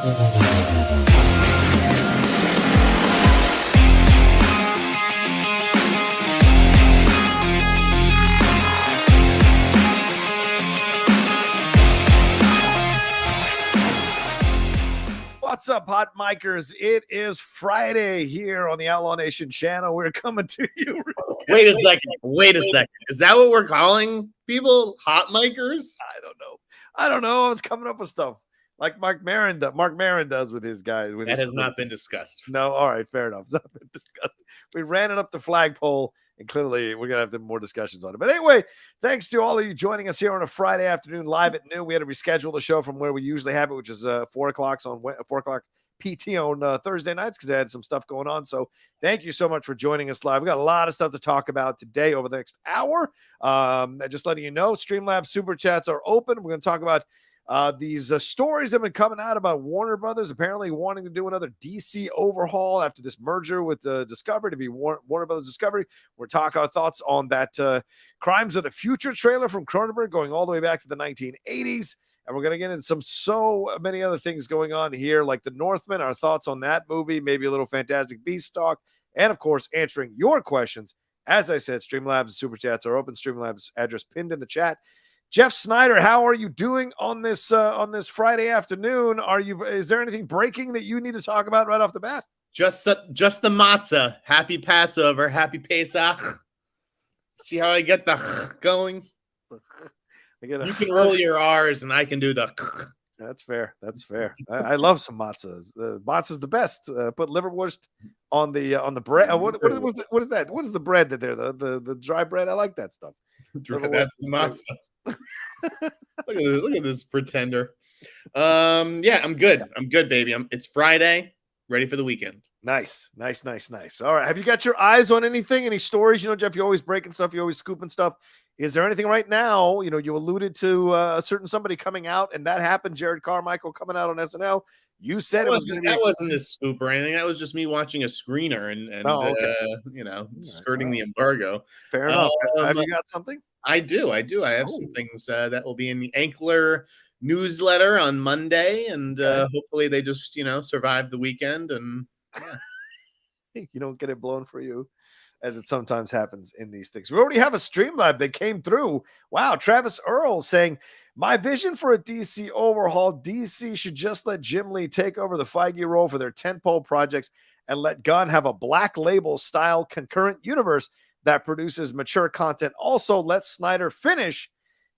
What's up, hot micers? It is Friday here on the Outlaw Nation channel. We're coming to you. Wait a second. Is that what we're calling people? Hot micers? I don't know. I was coming up with stuff like Mark Maron does with his guys. That has not been discussed. No, all right, fair enough. It's not been discussed. We ran it up the flagpole, and clearly we're gonna have more discussions on it. But anyway, thanks to all of you joining us here on a Friday afternoon live at noon. We had to reschedule the show from where we usually have it, which is 4 o'clock PT on Thursday nights because I had some stuff going on. So thank you so much for joining us live. We got a lot of stuff to talk about today over the next hour. Just letting you know, Streamlabs super chats are open. We're going to talk about these stories that have been coming out about Warner Brothers apparently wanting to do another DC overhaul after this merger with Discovery to be Warner Brothers Discovery. We're talking our thoughts on that Crimes of the Future trailer from Cronenberg going all the way back to the 1980s. And we're going to get into so many other things going on here, like the Northman, our thoughts on that movie, maybe a little Fantastic Beast talk, and of course, answering your questions. As I said, Streamlabs and Super Chats are open. Streamlabs address pinned in the chat. Jeff Sneider, how are you doing on this Friday afternoon? Is there anything breaking that you need to talk about right off the bat? Just the matzah. Happy Passover. Happy Pesach. See how I get the going? You can roll your R's and I can do the. That's fair. I love some matzah. Matzah's the best. Put liverwurst on the bread. What is that? What is the bread that they're the dry bread? I like that stuff. That's matzah. Look at this pretender. Yeah, I'm good. I'm good, baby. It's Friday. Ready for the weekend. Nice. All right. Have you got your eyes on anything? Any stories? Jeff, you're always breaking stuff. You're always scooping stuff. Is there anything right now? You alluded to a certain somebody coming out, and that happened. Jared Carmichael coming out on SNL. You said that wasn't a scoop or anything. That was just me watching a screener and skirting the embargo. Fair enough. Have you got something? I do. I have some things that will be in the Ankler newsletter on Monday, and hopefully they just survive the weekend and you don't get it blown for you, as it sometimes happens in these things. We already have a Streamlab that came through. Wow, Travis Earl saying, my vision for a DC overhaul, DC should just let Jim Lee take over the Feige role for their tentpole projects and let Gunn have a Black Label style concurrent universe that produces mature content. Also, let Snyder finish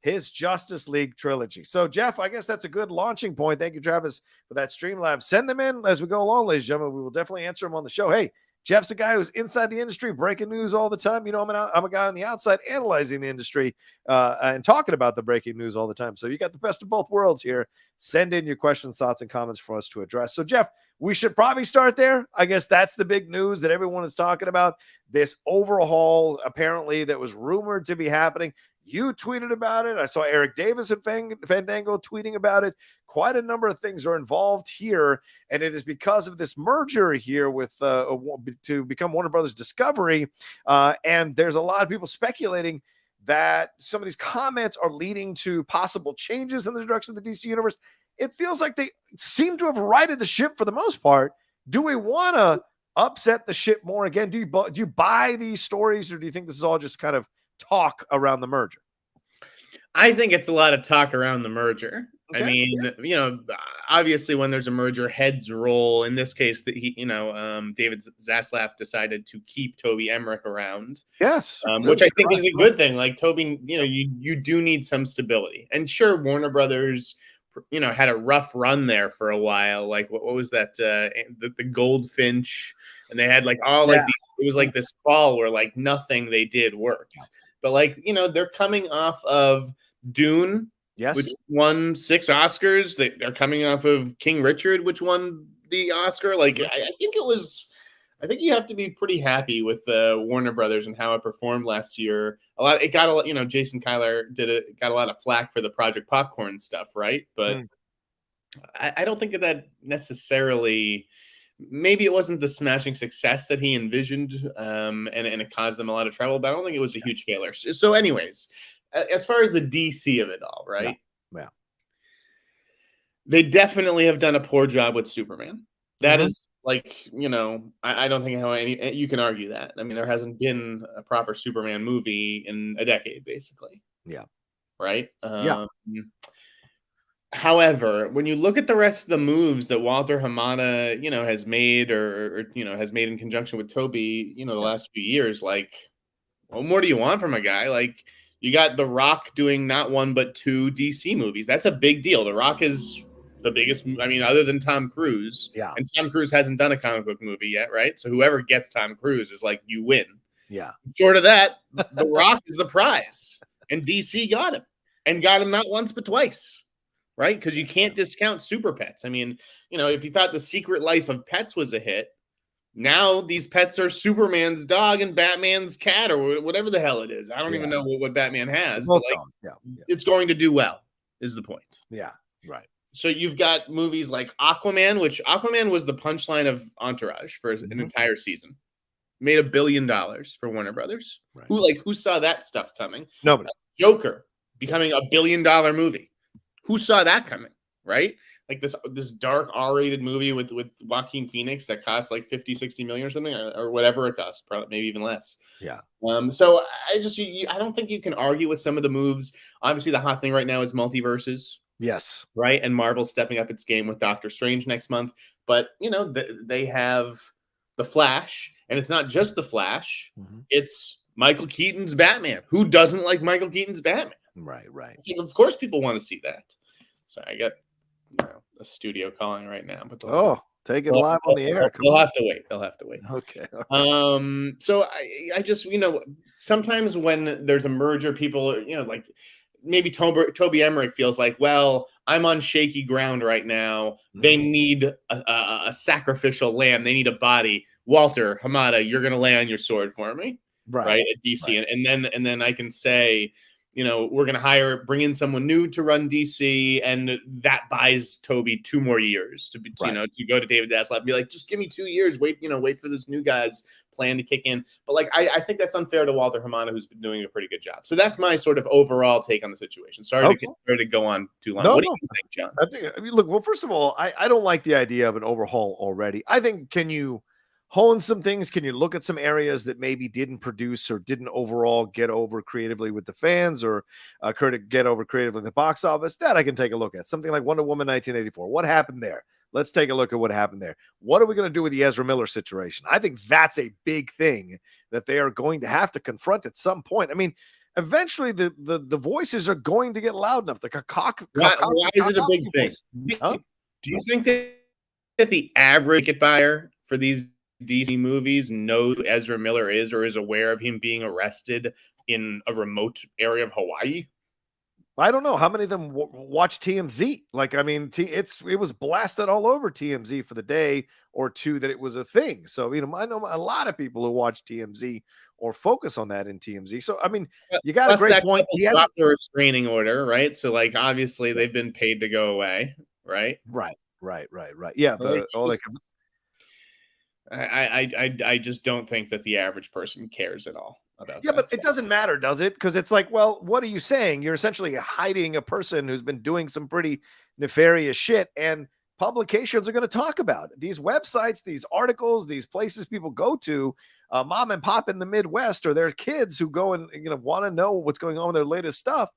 his Justice League trilogy. So, Jeff, I guess that's a good launching point. Thank you, Travis, for that Streamlab. Send them in as we go along, ladies and gentlemen. We will definitely answer them on the show. Hey, Jeff's a guy who's inside the industry, breaking news all the time. I'm a guy on the outside analyzing the industry and talking about the breaking news all the time. So you got the best of both worlds here. Send in your questions, thoughts, and comments for us to address. So, Jeff, we should probably start there. I guess that's the big news that everyone is talking about. This overhaul, apparently, that was rumored to be happening. You tweeted about it. I saw Eric Davis at Fandango tweeting about it. Quite a number of things are involved here, and it is because of this merger here with to become Warner Brothers Discovery. And there's a lot of people speculating that some of these comments are leading to possible changes in the direction of the DC universe. It feels like they seem to have righted the ship for the most part. Do we want to upset the ship more again? Do you buy these stories, or do you think this is all just kind of talk around the merger? I think it's a lot of talk around the merger. Okay. I mean, obviously when there's a merger, heads roll. In this case, that David Zaslav decided to keep Toby Emmerich around. Yes, which I think is a good thing. Like Toby, you do need some stability. And sure, Warner Brothers, had a rough run there for a while. Like what was that? The Goldfinch, and they had it was like this fall where nothing they did worked. But they're coming off of Dune, yes, which won 6 Oscars. They're coming off of King Richard, which won the Oscar. I think you have to be pretty happy with Warner Brothers and how it performed last year. Jason Kyler got a lot of flack for the Project Popcorn stuff, right? But I don't think that necessarily. Maybe it wasn't the smashing success that he envisioned, and it caused them a lot of trouble, but I don't think it was a huge failure. So anyways, as far as the DC of it all, right? Yeah. They definitely have done a poor job with Superman. That is like, I don't think how you can argue that. I mean, there hasn't been a proper Superman movie in a decade, basically. Yeah. Right. Yeah. However, when you look at the rest of the moves that Walter Hamada, has made or has made in conjunction with Toby, the last few years, like, what more do you want from a guy? Like, you got The Rock doing not one but two DC movies. That's a big deal. The Rock is the biggest. I mean, other than Tom Cruise, Yeah. and Tom Cruise hasn't done a comic book movie yet, right? So whoever gets Tom Cruise is like, you win. Yeah. Short of that, The Rock is the prize, and DC got him, and got him not once but twice, right? Because you can't discount Super Pets. I mean, if you thought The Secret Life of Pets was a hit, now these pets are Superman's dog and Batman's cat or whatever the hell it is. I don't even know what Batman has, but like, it's going to do well, is the point. Yeah, right. So you've got movies like Aquaman, which Aquaman was the punchline of Entourage for an entire season. Made $1 billion for Warner Brothers. Right. Who saw that stuff coming? Nobody. Joker becoming $1 billion movie. Who saw that coming? Right? Like this dark R-rated movie with Joaquin Phoenix that cost like 50-60 million or something, or whatever it costs, probably maybe even less. Yeah. So I don't think you can argue with some of the moves. Obviously, the hot thing right now is multiverses. Yes. Right. And Marvel's stepping up its game with Doctor Strange next month. But they have the Flash, and it's not just the Flash. It's Michael Keaton's Batman. Who doesn't like Michael Keaton's Batman? Right. Right. Of course, people want to see that. So I got a studio calling right now, but take it live on the air. They'll have to wait. They'll have to wait. Okay. So I just sometimes when there's a merger, people like maybe Toby Emmerich feels like, well, I'm on shaky ground right now. They need a sacrificial lamb. They need a body. Walter Hamada, you're gonna lay on your sword for me, right? At DC, right. And then I can say, we're going to bring in someone new to run DC, and that buys Toby 2 more years to go to David Zaslav and be like, just give me 2 years, wait for this new guy's plan to kick in. But like, I think that's unfair to Walter Hamada, who's been doing a pretty good job. So that's my sort of overall take on the situation. Sorry to go on too long. What do you think, John? Look, well, first of all, I don't like the idea of an overhaul already. I think, can you hone some things? Can you look at some areas that maybe didn't produce or didn't overall get over creatively with the fans, or get over creatively in the box office? That I can take a look at. Something like Wonder Woman 1984. What happened there? Let's take a look at what happened there. What are we going to do with the Ezra Miller situation? I think that's a big thing that they are going to have to confront at some point. I mean, eventually the voices are going to get loud enough. Why is it a big thing? Do you think that the average ticket buyer for these DC movies knows who Ezra Miller is, or is aware of him being arrested in a remote area of Hawaii? I don't know how many of them watch TMZ. Like, I mean, it was blasted all over TMZ for the day or two that it was a thing. So, I know a lot of people who watch TMZ or focus on that in TMZ. So, I mean, you got a great point. He has a restraining order, right? So, like, obviously they've been paid to go away, right? Right. Yeah. I just don't think that the average person cares at all about that. But it doesn't matter, does it? Because it's like, well, what are you saying? You're essentially hiding a person who's been doing some pretty nefarious shit, and publications are going to talk about it. These websites, these articles, these places people go to, mom and pop in the Midwest, or their kids who go and want to know what's going on with their latest stuff.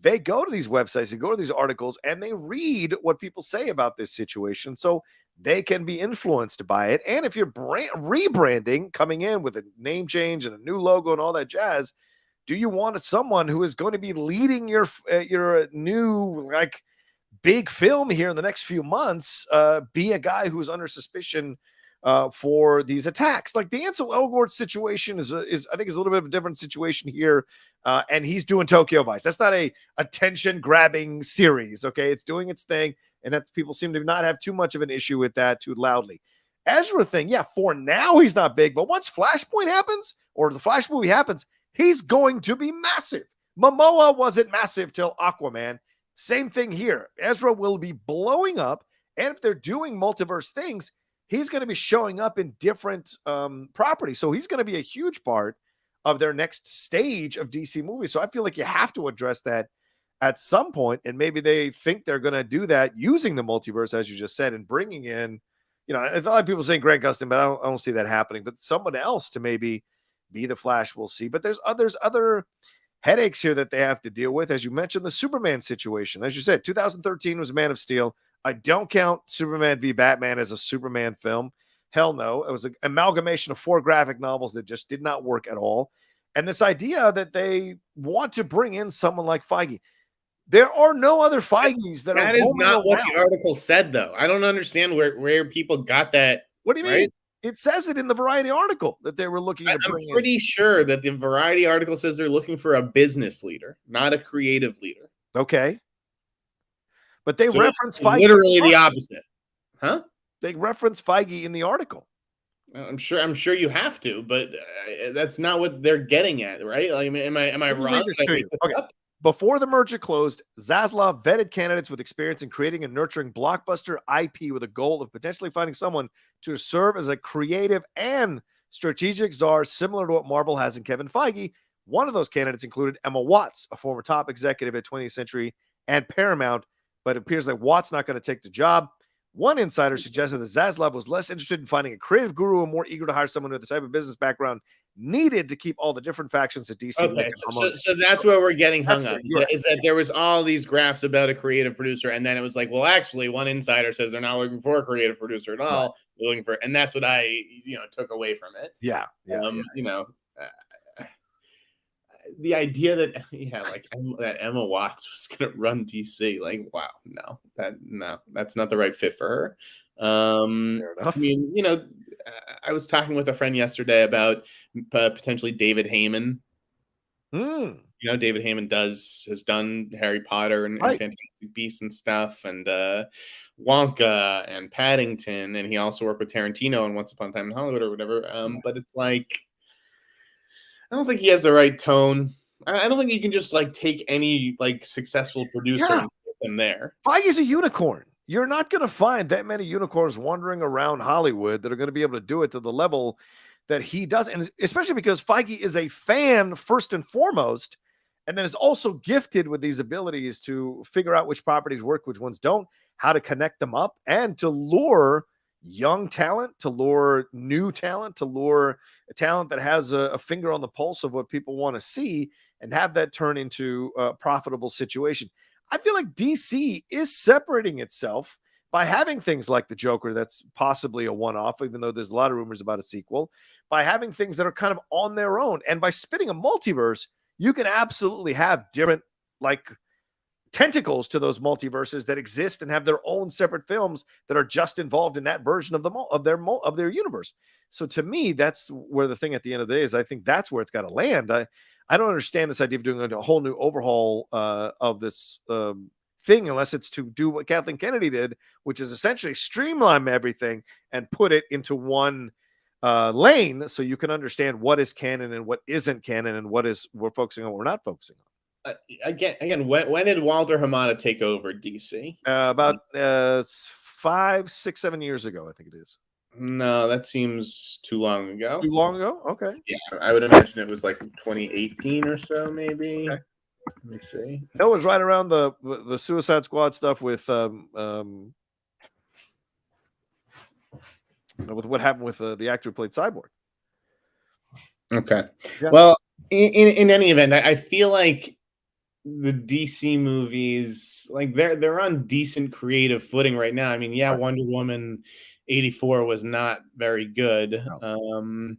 They go to these websites, they go to these articles, and they read what people say about this situation. So they can be influenced by it. And if you're rebranding, coming in with a name change and a new logo and all that jazz, do you want someone who is going to be leading your new big film here in the next few months be a guy who's under suspicion for these attacks? Like the Ansel Elgort situation is I think is a little bit of a different situation here. And he's doing Tokyo Vice. That's not a attention grabbing series. Okay. It's doing its thing. And that people seem to not have too much of an issue with that too loudly. Ezra thing, yeah, for now he's not big, but once Flashpoint happens or the Flash movie happens, he's going to be massive. Momoa wasn't massive till Aquaman. Same thing here. Ezra will be blowing up, and if they're doing multiverse things, he's going to be showing up in different properties. So he's going to be a huge part of their next stage of DC movies. So I feel like you have to address that at some point, and maybe they think they're going to do that using the multiverse, as you just said, and bringing in, a lot of people saying Grant Gustin, but I don't see that happening. But someone else to maybe be the Flash, we'll see. But there's other headaches here that they have to deal with. As you mentioned, the Superman situation. As you said, 2013 was Man of Steel. I don't count Superman v. Batman as a Superman film. Hell no. It was an amalgamation of 4 graphic novels that just did not work at all. And this idea that they want to bring in someone like Feige. There are no other Feiges that are. That is not what the article said, though. I don't understand where people got that. What do you mean? It says it in the Variety article that they were looking to bring in. I'm pretty sure that the Variety article says they're looking for a business leader, not a creative leader. Okay. But they reference Feige. Literally the opposite. Huh? They reference Feige in the article. I'm sure you have to, but that's not what they're getting at, right? Like, am I wrong? Okay. Before the merger closed, Zaslav vetted candidates with experience in creating and nurturing blockbuster IP with a goal of potentially finding someone to serve as a creative and strategic czar, similar to what Marvel has in Kevin Feige. One of those candidates included Emma Watts, a former top executive at 20th Century and Paramount, but it appears like Watts not going to take the job. One insider suggested that Zaslav was less interested in finding a creative guru and more eager to hire someone with the type of business background needed to keep all the different factions at DC. Okay, so that's where we're getting hung up. Is that there was all these graphs about a creative producer, and then it was like, well, actually, one insider says they're not looking for a creative producer at all. Right. They're looking for, and that's what I took away from it. Yeah. The idea that that Emma Watts was going to run DC, like, wow, no, that's not the right fit for her. Fair enough. I mean, I was talking with a friend yesterday about potentially David Heyman. David Heyman has done Harry Potter and Fantastic Beasts and stuff, and Wonka and Paddington, and he also worked with Tarantino on Once Upon a Time in Hollywood or whatever. But it's like, I don't think he has the right tone. I don't think you can just take any successful producer and stick them there. Feige's a unicorn. You're not going to find that many unicorns wandering around Hollywood that are going to be able to do it to the level that he does. And especially because Feige is a fan first and foremost, and then is also gifted with these abilities to figure out which properties work, which ones don't, how to connect them up, and to lure young talent, to lure new talent, to lure a talent that has a finger on the pulse of what people want to see and have that turn into a profitable situation. I feel like DC is separating itself by having things like the Joker that's possibly a one-off, even though there's a lot of rumors about a sequel, by having things that are kind of on their own. And by spinning a multiverse, you can absolutely have different tentacles to those multiverses that exist and have their own separate films that are just involved in that version of their universe. So to me, that's where the thing at the end of the day is. I think that's where it's got to land. I don't understand this idea of doing a whole new overhaul of this thing unless it's to do what Kathleen Kennedy did, which is essentially streamline everything and put it into one lane so you can understand what is canon and what isn't canon and what is we're focusing on, what we're not focusing on. Again, when did Walter Hamada take over DC? About 5, 6, 7 years ago, I think it is. No, that seems too long ago. Too long ago? Okay. Yeah, I would imagine it was 2018 or so, maybe. Okay. Let me see. That was right around the Suicide Squad stuff with what happened with the actor who played Cyborg. Okay. Yeah. Well, in any event, I feel like the DC movies, they're on decent creative footing right now. I mean, yeah, right. Wonder Woman 84 was not very good. No.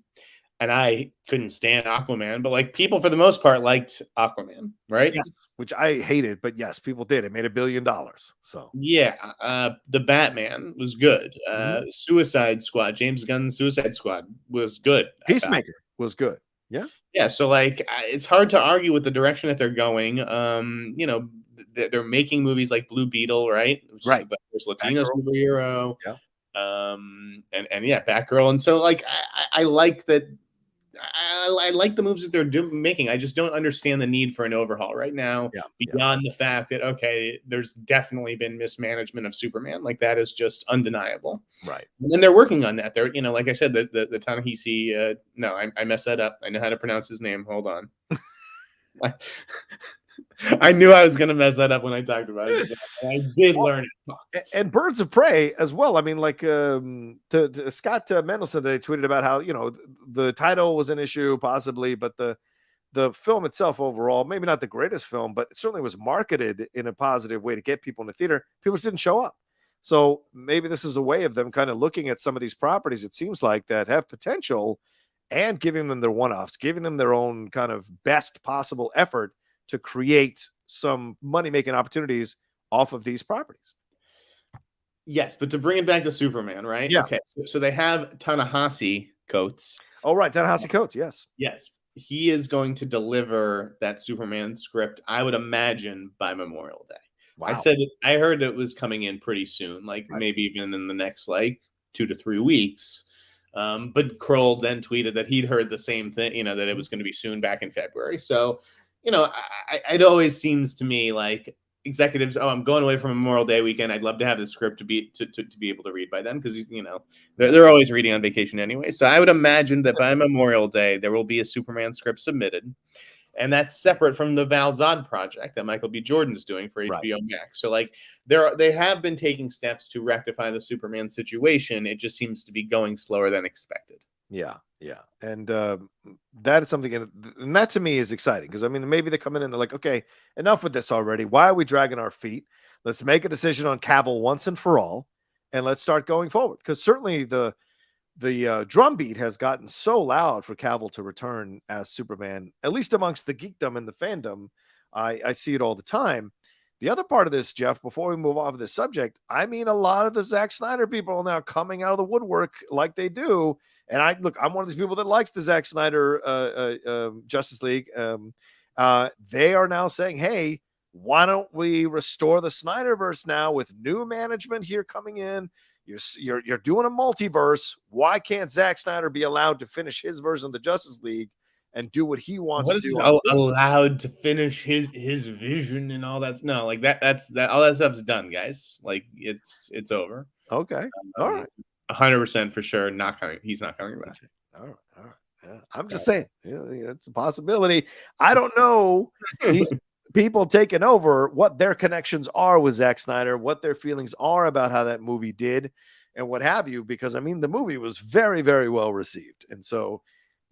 And I couldn't stand Aquaman, but people for the most part liked Aquaman, right? Yes, which I hated, but yes, people did. It made $1 billion. So yeah, the Batman was good. Suicide Squad, James Gunn's Suicide Squad was good. Peacemaker was good. Yeah. So it's hard to argue with the direction that they're going. They're making movies like Blue Beetle, right? Right. There's Latino superhero. Yeah. And yeah, Batgirl. And so I like that. I like the moves that they're making. I just don't understand the need for an overhaul right now. Beyond the fact that there's definitely been mismanagement of Superman. That is just undeniable. Right. And they're working on that. They're like I said, the Ta-Nehisi. No, I messed that up. I know how to pronounce his name. Hold on. I knew I was going to mess that up when I talked about it. I did learn it. And Birds of Prey as well. I mean, like to Scott Mendelson, they tweeted about how the title was an issue possibly, but the film itself overall, maybe not the greatest film, but it certainly was marketed in a positive way to get people in the theater. People just didn't show up. So maybe this is a way of them kind of looking at some of these properties, it seems like, that have potential and giving them their one-offs, giving them their own kind of best possible effort to create some money-making opportunities off of these properties. Yes, but to bring it back to Superman, right? Yeah. Okay, so they have Ta-Nehisi Coates. Oh, right, Ta-Nehisi Coates, yes. Yes, he is going to deliver that Superman script, I would imagine, by Memorial Day. Wow. I heard it was coming in pretty soon, like maybe even in the next 2 to 3 weeks. But Kroll then tweeted that he'd heard the same thing, that it was going to be soon back in February. So, it always seems to me like executives, I'm going away from Memorial Day weekend. I'd love to have the script to be able to read by then because they're always reading on vacation anyway. So I would imagine that by Memorial Day there will be a Superman script submitted. And that's separate from the Val Zod project that Michael B. Jordan's doing for HBO Max. So they have been taking steps to rectify the Superman situation. It just seems to be going slower than expected. Yeah. And that is something, and that to me is exciting because maybe they come in and they're like, okay, enough with this already. Why are we dragging our feet? Let's make a decision on Cavill once and for all, and let's start going forward. Because certainly the drumbeat has gotten so loud for Cavill to return as Superman, at least amongst the geekdom and the fandom. I see it all the time. The other part of this, Jeff, before we move off of this subject, a lot of the Zack Snyder people are now coming out of the woodwork like they do. And I'm one of these people that likes the Zack Snyder Justice League. They are now saying, hey, why don't we restore the Snyderverse now with new management here coming in? You're doing a multiverse. Why can't Zack Snyder be allowed to finish his version of the Justice League and do what he wants to do? Allowed to finish his vision and all that? No, that's all that stuff's done, guys. It's over. Okay, all right, 100% for sure. Not coming. He's not coming back. All right. Yeah. I'm just saying, it's a possibility. I don't know these people taking over what their connections are with Zack Snyder, what their feelings are about how that movie did, and what have you. Because the movie was very, very well received, and so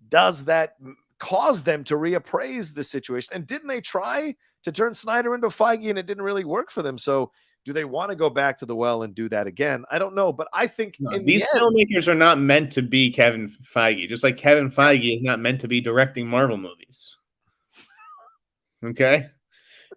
does that cause them to reappraise the situation? And didn't they try to turn Snyder into Feige, and it didn't really work for them? So do they want to go back to the well and do that again? I don't know, but I think these filmmakers are not meant to be Kevin Feige, just like Kevin Feige is not meant to be directing Marvel movies. Okay?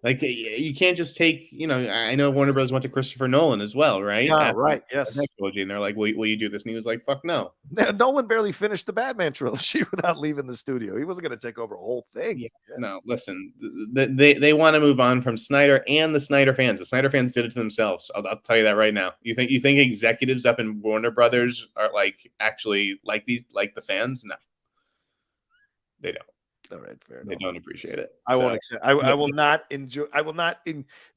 You can't just take, I know Warner Bros. Went to Christopher Nolan as well, right? Yeah, right. Yes. And they're like, will you do this? And he was like, fuck no. Nolan barely finished the Batman trilogy without leaving the studio. He wasn't going to take over a whole thing. Yeah. No, listen, they want to move on from Snyder and the Snyder fans. The Snyder fans did it to themselves. I'll tell you that right now. You think executives up in Warner Brothers are actually like the fans? No, they don't. All right, fair they enough. Don't appreciate it. I won't accept. I will not enjoy. I will not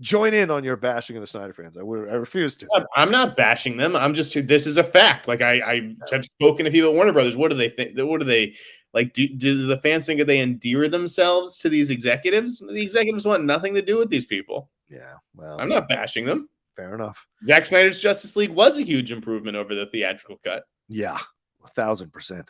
join in on your bashing of the Snyder fans. I refuse to. I'm not bashing them. I'm just. This is a fact. I have spoken to people at Warner Brothers. What do they think? What do they like? Do the fans think that they endear themselves to these executives? The executives want nothing to do with these people. Yeah. Well, I'm not bashing them. Fair enough. Zack Snyder's Justice League was a huge improvement over the theatrical cut. Yeah. 1,000%.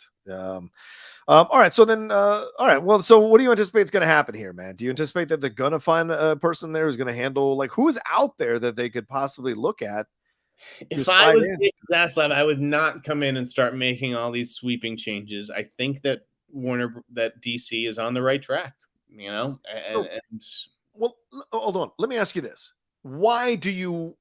All right. So then, all right. Well, so what do you anticipate is going to happen here, man? Do you anticipate that they're going to find a person there who's going to handle, who's out there that they could possibly look at? If I was Dave Zaslav, I would not come in and start making all these sweeping changes. I think that DC is on the right track, Well, hold on. Let me ask you this. Why do you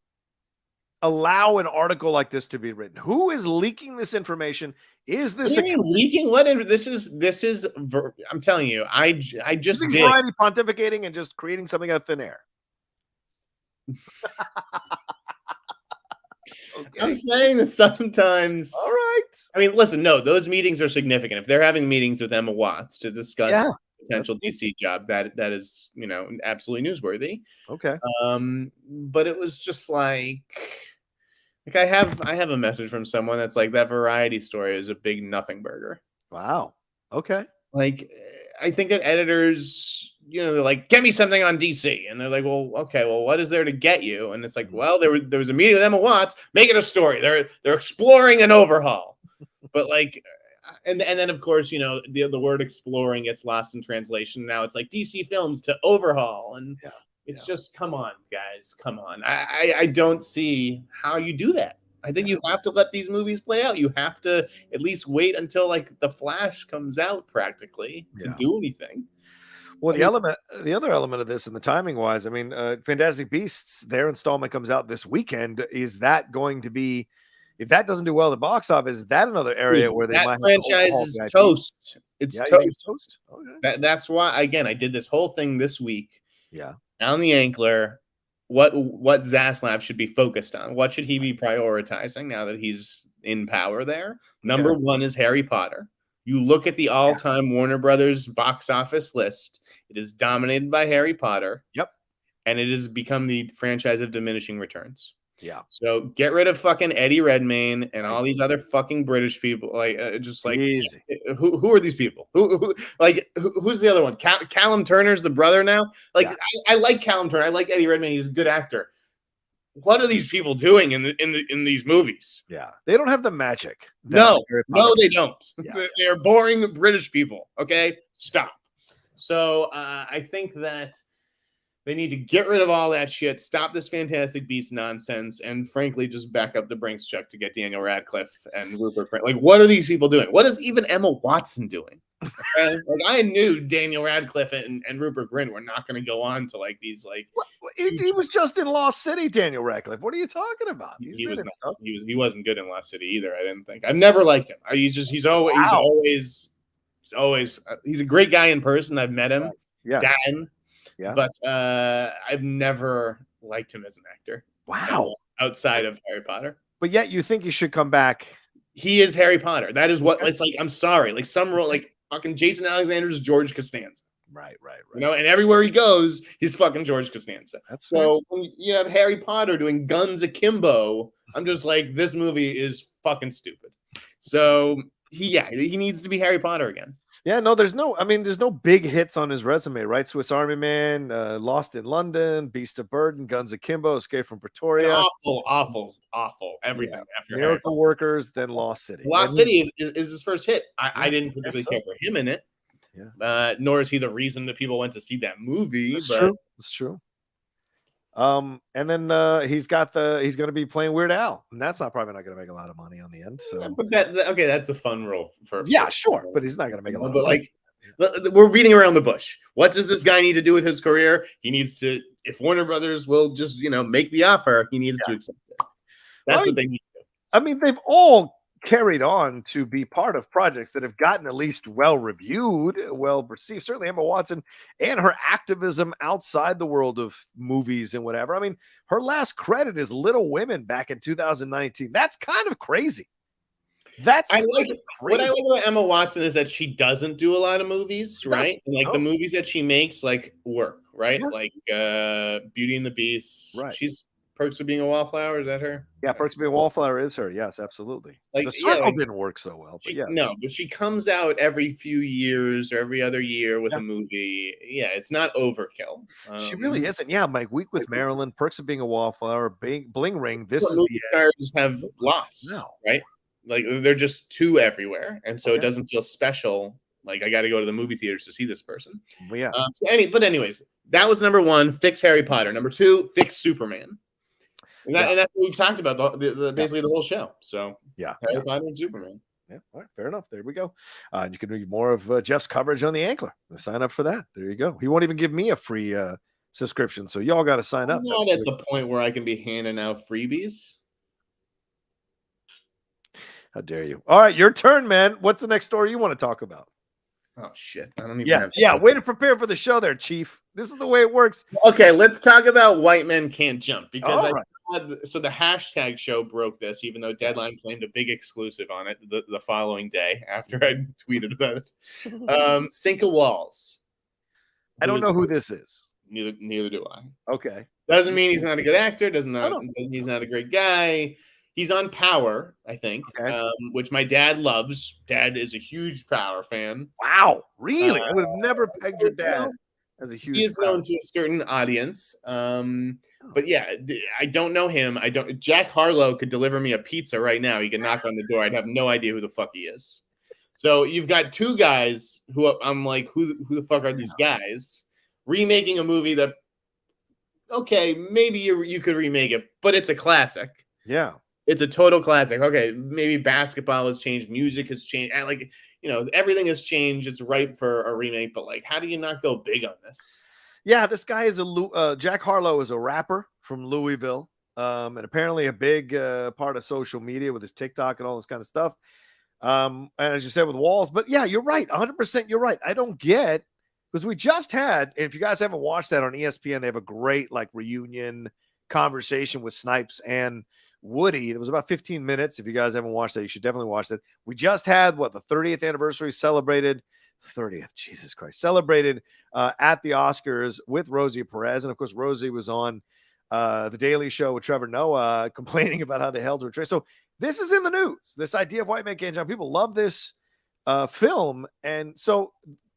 allow an article like this to be written? Who is leaking this information? Is this leaking? What? This is. I'm telling you, I just did Variety pontificating and just creating something out of thin air. Okay. I'm saying that sometimes. All right. Listen. No, those meetings are significant. If they're having meetings with Emma Watts to discuss potential DC job, that is absolutely newsworthy. Okay. But it was just like I have a message from someone that's like, that Variety story is a big nothing burger. Wow. Okay. I think that editors they're like, get me something on DC, and they're like, well, okay, well, what is there to get you? And it's like, well, there was a meeting with Emma Watts, make it a story. They're exploring an overhaul, but like, and then of course, the word exploring gets lost in translation. Now it's like DC Films to Overhaul, and it's just, come on, guys, come on. I don't see how you do that. I think you have to let these movies play out. You have to at least wait until like The Flash comes out practically to do anything. Well, the other element of this, and the timing wise, I mean, Fantastic Beasts, their installment comes out this weekend. Is that going to be, if that doesn't do well at the box office, is that another area where they that might franchise have is toast? It's toast. Okay. That's why, again, I did this whole thing this week. Yeah. On the Ankler, what Zaslav should be focused on? What should he be prioritizing now that he's in power there? Number one is Harry Potter. You look at the all-time Warner Brothers box office list. It is dominated by Harry Potter. Yep. And it has become the franchise of diminishing returns. Yeah. So get rid of fucking Eddie Redmayne and all these other fucking British people. Like, just like, easy. Who are these people? Who's the other one? Callum Turner's the brother now. Like, I like Callum Turner. I like Eddie Redmayne. He's a good actor. What are these people doing in these movies? Yeah, they don't have the magic. No, they don't. Yeah. They're boring British people. Okay, stop. So I think that they need to get rid of all that shit, stop this Fantastic Beasts nonsense, and frankly, just back up the Brinks check to get Daniel Radcliffe and Rupert Grint. Like, what are these people doing? What is even Emma Watson doing? Okay? Like, I knew Daniel Radcliffe and Rupert Grint were not going to go on to like these like. He was just in Lost City, Daniel Radcliffe. What are you talking about? He wasn't good in Lost City either. I didn't think. I've never liked him. He's always a great guy in person. I've met him. Yeah. Dan. Yeah. But I've never liked him as an actor. Wow. Outside of Harry Potter. But yet you think he should come back. He is Harry Potter. That is what it's like. I'm sorry. Like some role, like fucking Jason Alexander's George Costanza. Right. And everywhere he goes, he's fucking George Costanza. That's so when you have Harry Potter doing guns akimbo, I'm just like, this movie is fucking stupid. So he needs to be Harry Potter again. Yeah, no, there's no big hits on his resume, right? Swiss Army Man, Lost in London, Beast of Burden, Guns Akimbo, Escape from Pretoria. Awful. Everything after Miracle Workers, then Lost City. Lost City is his first hit. I didn't particularly care for him in it. Yeah. Nor is he the reason that people went to see that movie. It's true. And then he's going to be playing Weird Al, and that's probably not going to make a lot of money on the end. So, but that's a fun role for. Sure, but he's not going to make a lot. But like, we're beating around the bush. What does this guy need to do with his career? He needs to. If Warner Brothers will just make the offer, he needs to accept it. That's what they need to do. I mean, they've all carried on to be part of projects that have gotten at least well reviewed, well received. Certainly Emma Watson and her activism outside the world of movies and whatever. I mean, her last credit is Little Women back in 2019. That's kind of crazy. What I like about Emma Watson is that she doesn't do a lot of movies, right? And like the movies that she makes like work, right? Yeah. Like Beauty and the Beast. Right. She's Perks of Being a Wallflower, is that her? Yeah, Perks of Being a Wallflower is her. Yes, absolutely. Like the Circle didn't work so well, but but she comes out every few years or every other year with a movie. Yeah, it's not overkill. She really isn't. Yeah, Mike, Week with Marilyn, Perks of Being a Wallflower, Bling Ring. This is movie stars have lost, right? Like they're just too everywhere, and so it doesn't feel special. Like I got to go to the movie theaters to see this person. Well, yeah. But anyways, that was number one. Fix Harry Potter. Number two, fix Superman. And that's what we've talked about basically the whole show. So Harry Potter and Superman. Yeah, all right, fair enough. There we go. You can read more of Jeff's coverage on the Ankler. Sign up for that. There you go. He won't even give me a free subscription, so y'all got to sign up. I'm not at the point where I can be handing out freebies. How dare you? All right, your turn, man. What's the next story you want to talk about? Oh shit! I don't even. Way to prepare for the show, there, Chief. This is the way it works. Okay, let's talk about White Men Can't Jump because so the hashtag show broke this, even though Deadline claimed a big exclusive on it the following day after I tweeted about it. Cinco Walls. I don't know who this is. Neither do I. Okay. Doesn't mean he's not a good actor. Doesn't mean he's not a great guy. He's on Power, I think, which my dad loves. Dad is a huge Power fan. Wow, really? I would have never pegged your dad As a huge He is crowd. known to a certain audience. But yeah, I don't know him. Jack Harlow could deliver me a pizza right now. He could knock on the door. I'd have no idea who the fuck he is. So you've got two guys who I'm like, who the fuck are these guys? Remaking a movie that, okay, maybe you could remake it, but it's a classic. Yeah. It's a total classic. Okay, maybe basketball has changed, music has changed, and like, everything has changed. It's ripe for a remake, but like, how do you not go big on this? Yeah, this guy is Jack Harlow is a rapper from Louisville, and apparently a big part of social media with his TikTok and all this kind of stuff. And as you said with Walls, but yeah, you're right, 100%. You're right. I don't get, because we just had, if you guys haven't watched that on ESPN, they have a great like reunion conversation with Snipes and Woody. It was about 15 minutes. If you guys haven't watched that, you should definitely watch that. We just had the 30th anniversary celebrated. 30th, Jesus Christ, celebrated at the Oscars with Rosie Perez. And of course, Rosie was on the Daily Show with Trevor Noah complaining about how they held her. So this is in the news. This idea of white men can't jump. People love this film. And so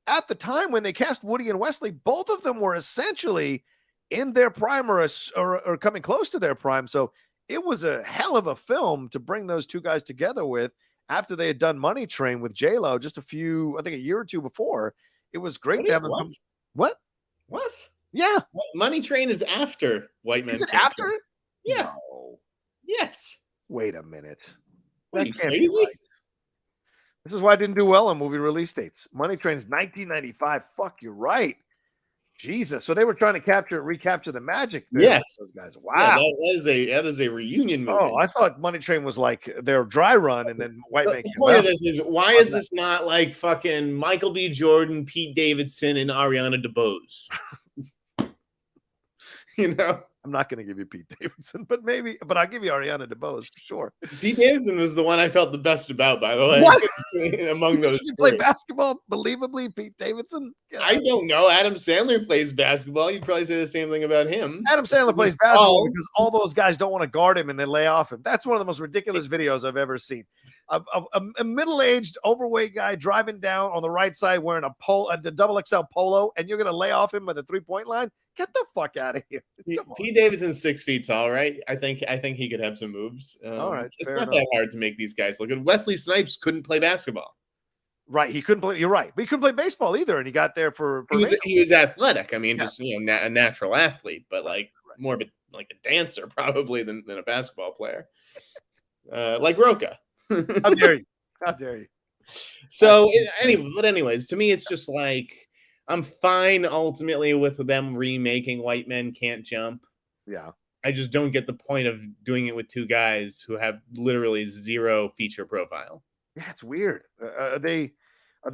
at the time when they cast Woody and Wesley, both of them were essentially in their prime or coming close to their prime. So it was a hell of a film to bring those two guys together with after they had done Money Train with J-Lo just a year or two before. It was great to have them come. What? Yeah. Money Train is after White Men. Is it after? Yeah. No. Yes. Wait a minute. What, that can't be right. This is why I didn't do well on movie release dates. Money Train's 1995. Fuck, you're right. Jesus. So they were trying to recapture the magic there. Yes. Those guys. Yeah, Wow. that is a reunion movie. Oh, I thought Money Train was like their dry run and then White Man. The point of this is, why is this not like fucking Michael B. Jordan, Pete Davidson, and Ariana DeBose? I'm not going to give you Pete Davidson, but I'll give you Ariana DeBose for sure. Pete Davidson was the one I felt the best about, by the way. What? Among those, you play basketball, believably, Pete Davidson. I don't know. Adam Sandler plays basketball. You'd probably say the same thing about him. Adam Sandler plays basketball because all those guys don't want to guard him and they lay off him. That's one of the most ridiculous videos I've ever seen. A middle-aged, overweight guy driving down on the right side wearing the double XL polo, and you're going to lay off him by the three-point line? Get the fuck out of here. Pete Davidson's 6 feet tall, right? I think he could have some moves. All right. It's not that hard to make these guys look good. Wesley Snipes couldn't play basketball. Right. He couldn't play. You're right. But he couldn't play baseball either. And he got there for he was athletic. I mean, yes. Just, a natural athlete, but like more of a dancer probably than a basketball player. Like Rocha. How dare you? So anyways, to me, it's just like, I'm fine ultimately with them remaking White Men Can't Jump. Yeah. I just don't get the point of doing it with two guys who have literally zero feature profile. Yeah, it's weird. Are they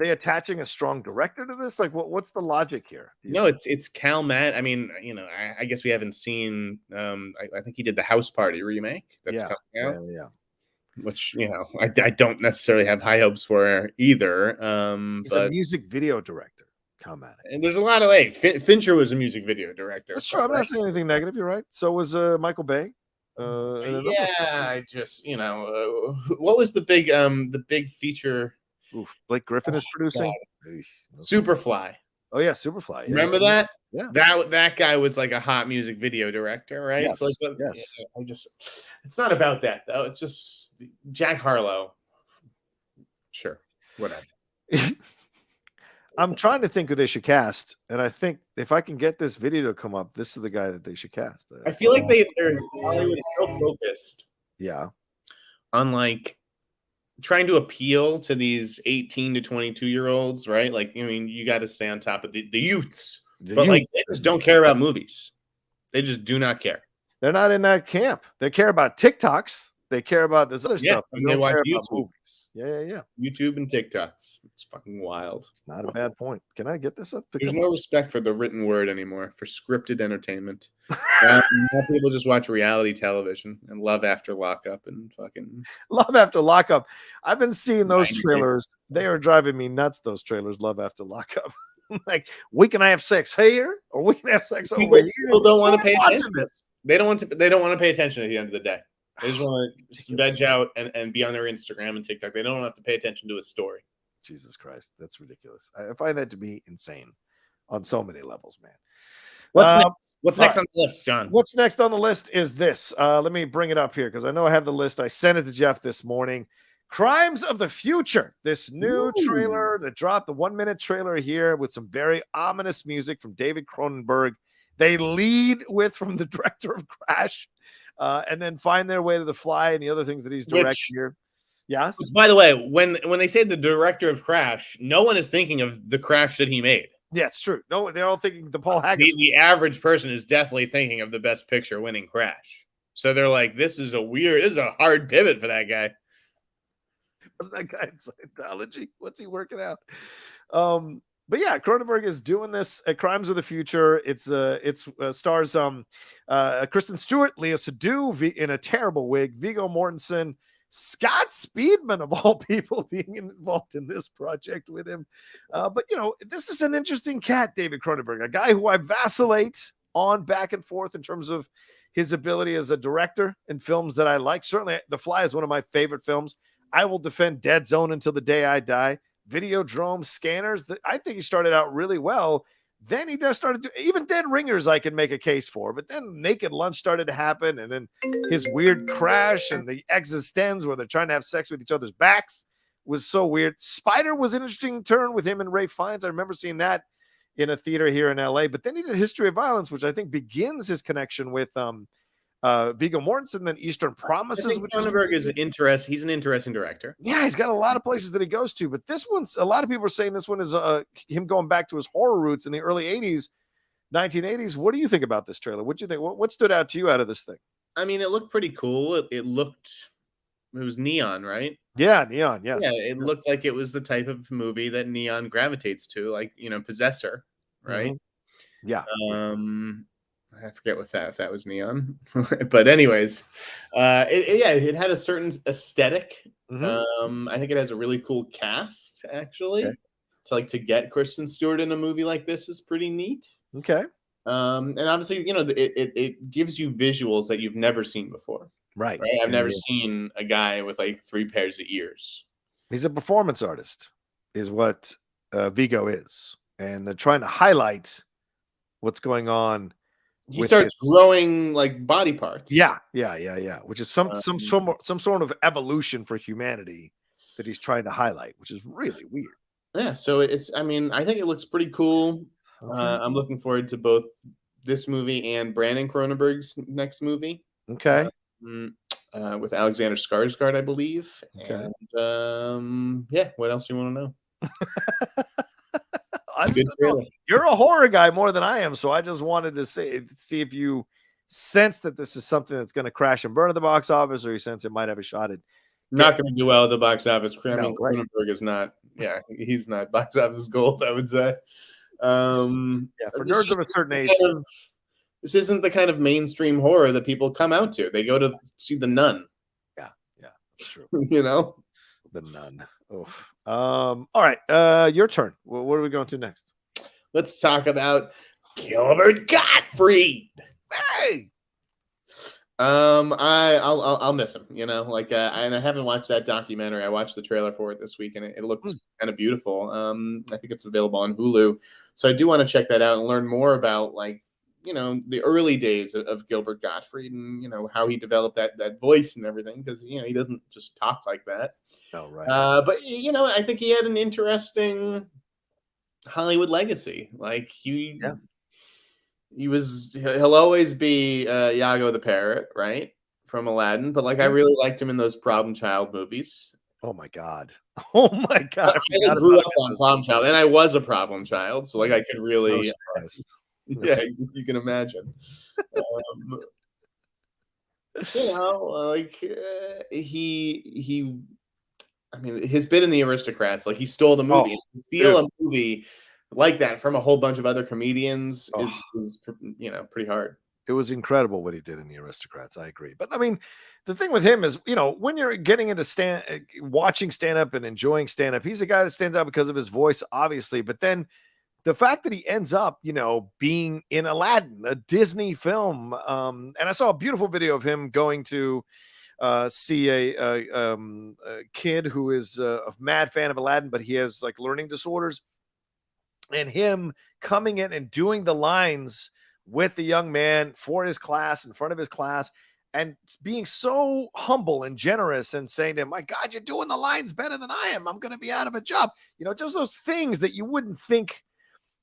attaching a strong director to this? Like, what's the logic here? No, it's Cal Matt. I mean, I guess we haven't seen. I think he did the House Party remake. That's coming out. Yeah. Which I don't necessarily have high hopes for either. He's a music video director. Come at it. And there's a lot of Fincher was a music video director. That's true. I'm not saying anything negative. You're right. So was Michael Bay. I just what was the big feature? Oof, Blake Griffin is producing Superfly. Oh yeah, Superfly. Yeah. Remember that? Yeah. That guy was like a hot music video director, right? Yes. So it's not about that though. It's just Jack Harlow. Sure, whatever. I'm trying to think who they should cast, and I think if I can get this video to come up, this is the guy that they should cast. I feel like Hollywood is so focused, on like trying to appeal to these 18 to 22-year-olds, right? Like, you got to stay on top of the youths, but like they just don't care about movies. They just do not care. They're not in that camp. They care about TikToks. They care about this other stuff. And they watch YouTube. Yeah. YouTube and TikToks. It's fucking wild. It's not a bad point. Can I get this up? There's no respect for the written word anymore, for scripted entertainment. Now people just watch reality television and Love After Lockup and fucking Love After Lockup. I've been seeing those trailers. They are driving me nuts. Those trailers, Love After Lockup. Like, we can have sex here, or we can have sex over here. People don't want to pay attention. They don't want to pay attention at the end of the day. They just want to veg out and be on their Instagram and TikTok. They don't have to pay attention to a story. Jesus Christ, that's ridiculous. I find that to be insane. on so many levels, man. What's next? What's all next right. on the list, John? What's next on the list is this. Let me bring it up here because I know I have the list. I sent it to Jeff this morning. Crimes of the Future, this new trailer that dropped, the 1-minute trailer here with some very ominous music from David Cronenberg. They lead with from the director of Crash, and then find their way to The Fly and the other things that he's directing here. Yes. Which, by the way, when they say the director of Crash, no one is thinking of the Crash that he made. Yeah, it's true. No, they're all thinking the Paul Haggis. The average person is definitely thinking of the Best Picture winning Crash. So they're like, this is a hard pivot for that guy. Wasn't that guy in Scientology? What's he working out? But yeah, Cronenberg is doing this at Crimes of the Future. It's stars Kristen Stewart, Leah Seydoux in a terrible wig, Viggo Mortensen, Scott Speedman of all people being involved in this project with him. But you know, this is an interesting cat, David Cronenberg, a guy who I vacillate on back and forth in terms of his ability as a director in films that I like. Certainly, The Fly is one of my favorite films. I will defend Dead Zone until the day I die. Videodrome, Scanners. I think he started out really well. Then he just started to, even Dead Ringers I can make a case for, but then Naked Lunch started to happen, and then his weird Crash and the Existenz where they're trying to have sex with each other's backs was so weird. Spider was an interesting turn with him and Ray Fiennes. I remember seeing that in a theater here in LA, but then he did History of Violence, which I think begins his connection with Viggo Mortensen, then Eastern Promises, which Cronenberg is interesting. He's an interesting director. Yeah, he's got a lot of places that he goes to, but this one's, a lot of people are saying this one is him going back to his horror roots in the early 80s, 1980s. What do you think about this trailer? What do you think? What stood out to you out of this thing? I mean, it looked pretty cool. It was neon, right? Yeah, neon. Yes. Yeah, it looked like it was the type of movie that neon gravitates to, like, you know, Possessor, right? Mm-hmm. Yeah. I forget if that was neon, but anyways, it had a certain aesthetic. Mm-hmm. I think it has a really cool cast, actually. Okay. To get Kristen Stewart in a movie like this is pretty neat. Okay. And obviously, you know, it gives you visuals that you've never seen before. Right. I've never seen a guy with like 3 pairs of ears. He's a performance artist, is what Viggo is, and they're trying to highlight what's going on. He starts growing like body parts. Yeah. Which is some sort of evolution for humanity that he's trying to highlight, which is really weird. Yeah. So I mean, I think it looks pretty cool. Okay. I'm looking forward to both this movie and Brandon Cronenberg's next movie. Okay. With Alexander Skarsgård, I believe. Okay. And yeah, what else do you want to know? You're a horror guy more than I am, so I just wanted to see if you sense that this is something that's going to crash and burn at the box office, or you sense it might have a shot at not going to do well at the box office. I mean, right. Cronenberg is not. Yeah, he's not box office gold, I would say. For nerds of a certain age, this isn't the kind of mainstream horror that people come out to. They go to see The Nun. Yeah, that's true. You know, The Nun. All right, your turn. What are we going to next? Let's talk about Gilbert Gottfried. Hey, I'll miss him. You know, and I haven't watched that documentary. I watched the trailer for it this week, and it looked kind of beautiful. I think it's available on HULU, so I do want to check that out and learn more about, like, you know, the early days of Gilbert Gottfried, and, you know, how he developed that voice and everything, because, you know, he doesn't just talk like that. Oh, right. But, you know, I think he had an interesting Hollywood legacy. Like, he'll always be Iago the parrot, right, from Aladdin. But, like, I really liked him in those Problem Child movies. Oh my god! Oh my god! I grew up on Problem Child, and I was a problem child, so like I could really. Yeah, you can imagine. You know, like he. I mean, his bit in The Aristocrats, like, he stole the movie. To steal a movie like that from a whole bunch of other comedians is, you know, pretty hard. It was incredible what he did in The Aristocrats. I agree. But I mean, the thing with him is, you know, when you're getting into watching stand-up and enjoying stand-up, he's a guy that stands out because of his voice, obviously. But then the fact that he ends up, you know, being in Aladdin, a Disney film. And I saw a beautiful video of him going to see a kid who is a mad fan of Aladdin, but he has like learning disorders. and him coming in and doing the lines with the young man for his class, in front of his class, and being so humble and generous and saying to him, my God, you're doing the lines better than I am. I'm going to be out of a job. Just those things that you wouldn't think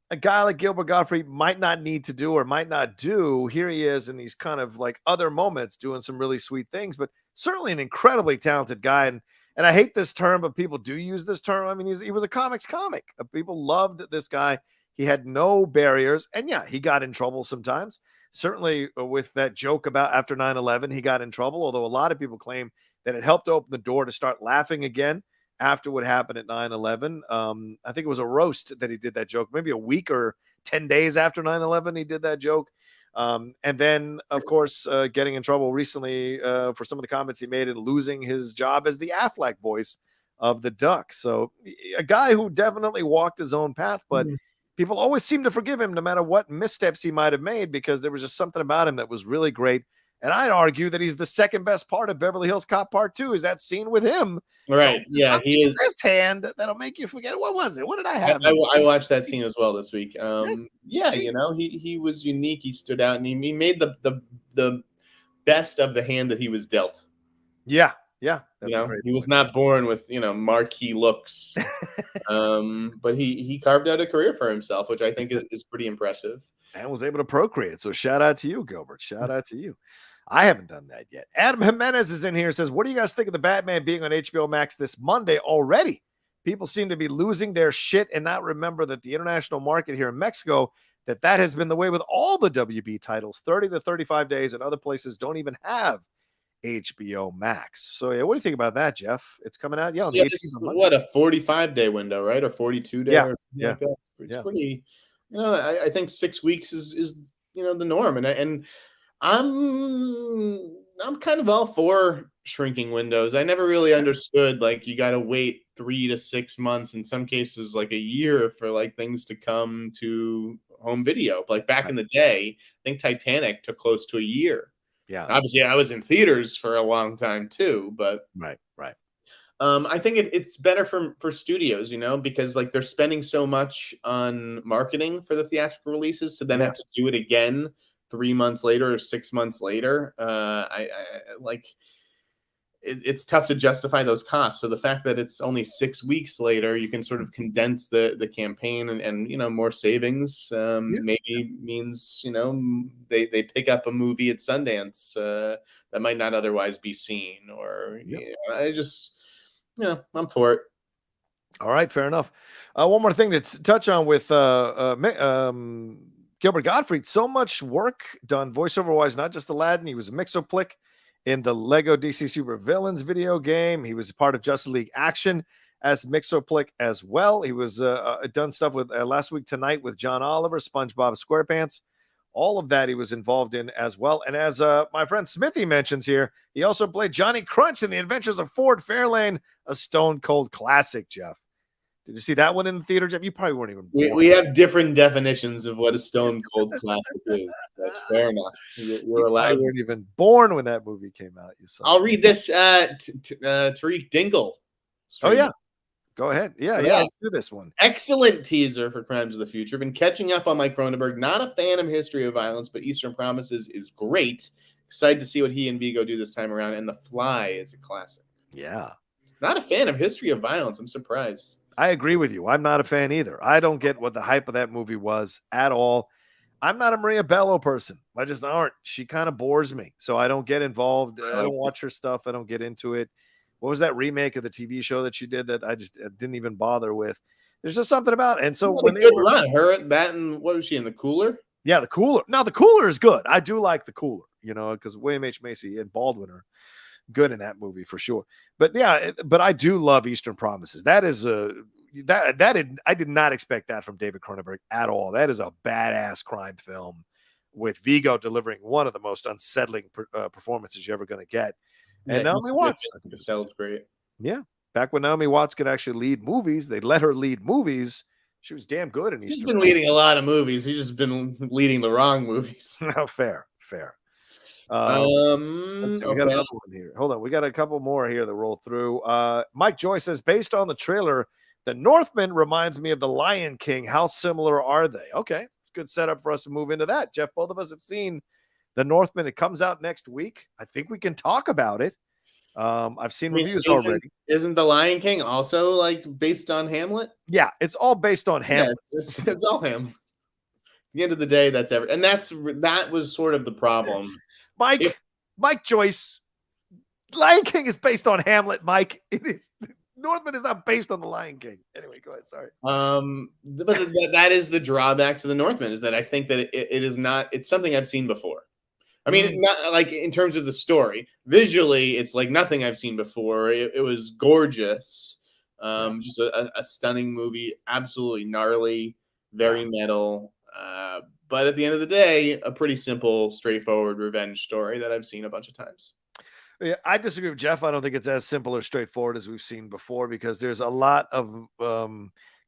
a guy like Gilbert Gottfried might not need to do or might not do. Here he is in these kind of like other moments doing some really sweet things, but certainly an incredibly talented guy. And I hate this term, but people do use this term. I mean, he was a comics comic. People loved this guy. He had no barriers. And yeah, he got in trouble sometimes. Certainly with that joke about after 9/11, he got in trouble, although a lot of people claim that it helped open the door to start laughing again after what happened at 9/11. I think it was a roast that he did that joke, maybe a week or 10 days after 9/11, he did that joke. And then, of course, getting in trouble recently for some of the comments he made and losing his job as the Affleck voice of the Duck. So a guy who definitely walked his own path, but people always seem to forgive him no matter what missteps he might have made, because there was just something about him that was really great. And I'd argue that he's the second best part of Beverly Hills Cop Part 2 is that scene with him. Right. Yeah, he is. This hand that'll make you forget. What was it? What did I have? I watched that scene as well this week. Yeah, he was unique. He stood out, and he made the best of the hand that he was dealt. Yeah. That's he was not born with marquee looks, but he carved out a career for himself, which I think is pretty impressive. And was able to procreate. So shout out to you, Gilbert. Shout out to you. I haven't done that yet. Adam Jimenez is in here, says, what do you guys think of the Batman being on HBO Max this Monday already? People seem to be losing their shit and not remember that the international market here in Mexico, that has been the way with all the WB titles. 30 to 35 days, and other places don't even have HBO Max. So yeah, what do you think about that, Jeff? It's coming out. Yeah, what a 45-day window, right? Or 42-day. Yeah, or like that. It's pretty. I think 6 weeks is the norm, and I'm kind of all for shrinking windows. I never really understood, like, you got to wait 3 to 6 months, in some cases like a year, for like things to come to home video. Like back in the day, I think Titanic took close to a year. Yeah, obviously I was in theaters for a long time too, but right. I think it's better for studios, because like they're spending so much on marketing for the theatrical releases, so then have to do it again 3 months later or 6 months later. I like it's tough to justify those costs. So the fact that it's only 6 weeks later, you can sort of condense the campaign and more savings. Maybe means they pick up a movie at Sundance that might not otherwise be seen, or I just. I'm for it. All right, fair enough. One more thing to touch on with Gilbert Gottfried. So much work done voiceover-wise, not just Aladdin. He was a Mixoplick in the Lego DC Super Villains video game. He was part of Justice League Action as Mixoplick as well. He was done stuff with Last Week Tonight with John Oliver, SpongeBob SquarePants. All of that he was involved in as well. And as my friend Smithy mentions here, he also played Johnny Crunch in The Adventures of Ford Fairlane, a stone cold classic, Jeff. Did you see that one in the theater, Jeff? You probably weren't even born. We have different definitions of what a stone cold classic is. That's fair enough. You're allowed. You weren't even born when that movie came out. I'll read this. Tariq Dingle. Oh, yeah. Go ahead. Yeah, let's do this one. Excellent teaser for Crimes of the Future. Been catching up on my Cronenberg. Not a fan of History of Violence, but Eastern Promises is great. Excited to see what he and Vigo do this time around. And The Fly is a classic. Yeah. Not a fan of History of Violence. I'm surprised. I agree with you. I'm not a fan either. I don't get what the hype of that movie was at all. I'm not a Maria Bello person. I just aren't. She kind of bores me. So I don't get involved. I don't watch her stuff. I don't get into it. What was that remake of the TV show that she did that I just didn't even bother with? There's just something about it. And so when they were her, that, and what was she in, The Cooler? Yeah, The Cooler. No, The Cooler is good. I do like The Cooler, because William H. Macy and Baldwin are good in that movie for sure. But yeah, but I do love Eastern Promises. That is I did not expect that from David Cronenberg at all. That is a badass crime film with Vigo delivering one of the most unsettling performances you're ever going to get. And Naomi Watts, I think it sounds great. Yeah, back when Naomi Watts could actually lead movies, they let her lead movies. She was damn good in Eastern. She's been leading a lot of movies. He's just been leading the wrong movies. No, fair. Let's see, we got another one here. Hold on, we got a couple more here that roll through. Mike Joy says, based on the trailer, The Northman reminds me of The Lion King. How similar are they? Okay, it's a good setup for us to move into that. Jeff, both of us have seen The Northman. It comes out next week. I think we can talk about it. I've seen reviews already. Isn't The Lion King also like based on Hamlet? Yeah, it's all based on Hamlet. Yeah, it's all Hamlet. At the end of the day, that's and that was sort of the problem. Mike Joyce, Lion King is based on Hamlet. Mike, it is. Northman is not based on the Lion King. Anyway, go ahead. Sorry. But that is the drawback to the Northman, is that I think that it is not. It's something I've seen before. I mean, not like in terms of the story. Visually, it's like nothing I've seen before. It was gorgeous. Just a stunning movie. Absolutely gnarly. Very metal. But at the end of the day, a pretty simple, straightforward revenge story that I've seen a bunch of times. Yeah, I disagree with Jeff. I don't think it's as simple or straightforward as we've seen before, because there's a lot of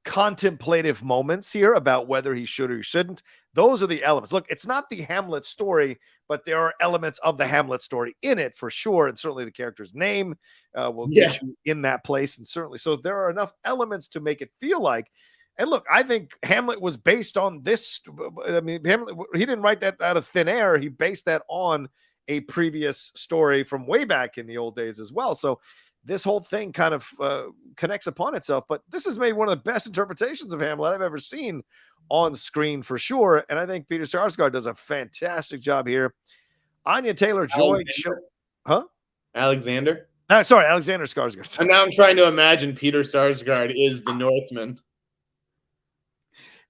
contemplative moments here about whether he should or he shouldn't. Those are the elements. Look, it's not the Hamlet story, but there are elements of the Hamlet story in it for sure. And certainly the character's name will get you in that place. And certainly, so there are enough elements to make it feel like. And look, I think Hamlet was based on this. I mean, Hamlet, he didn't write that out of thin air. He based that on a previous story from way back in the old days as well. So this whole thing kind of connects upon itself. But this is maybe one of the best interpretations of Hamlet I've ever seen on screen for sure. And I think Peter Sarsgaard does a fantastic job here. Anya Taylor-Joy. Alexander? Sorry, Alexander Skarsgård. And now I'm trying to imagine Peter Sarsgaard is the Northman.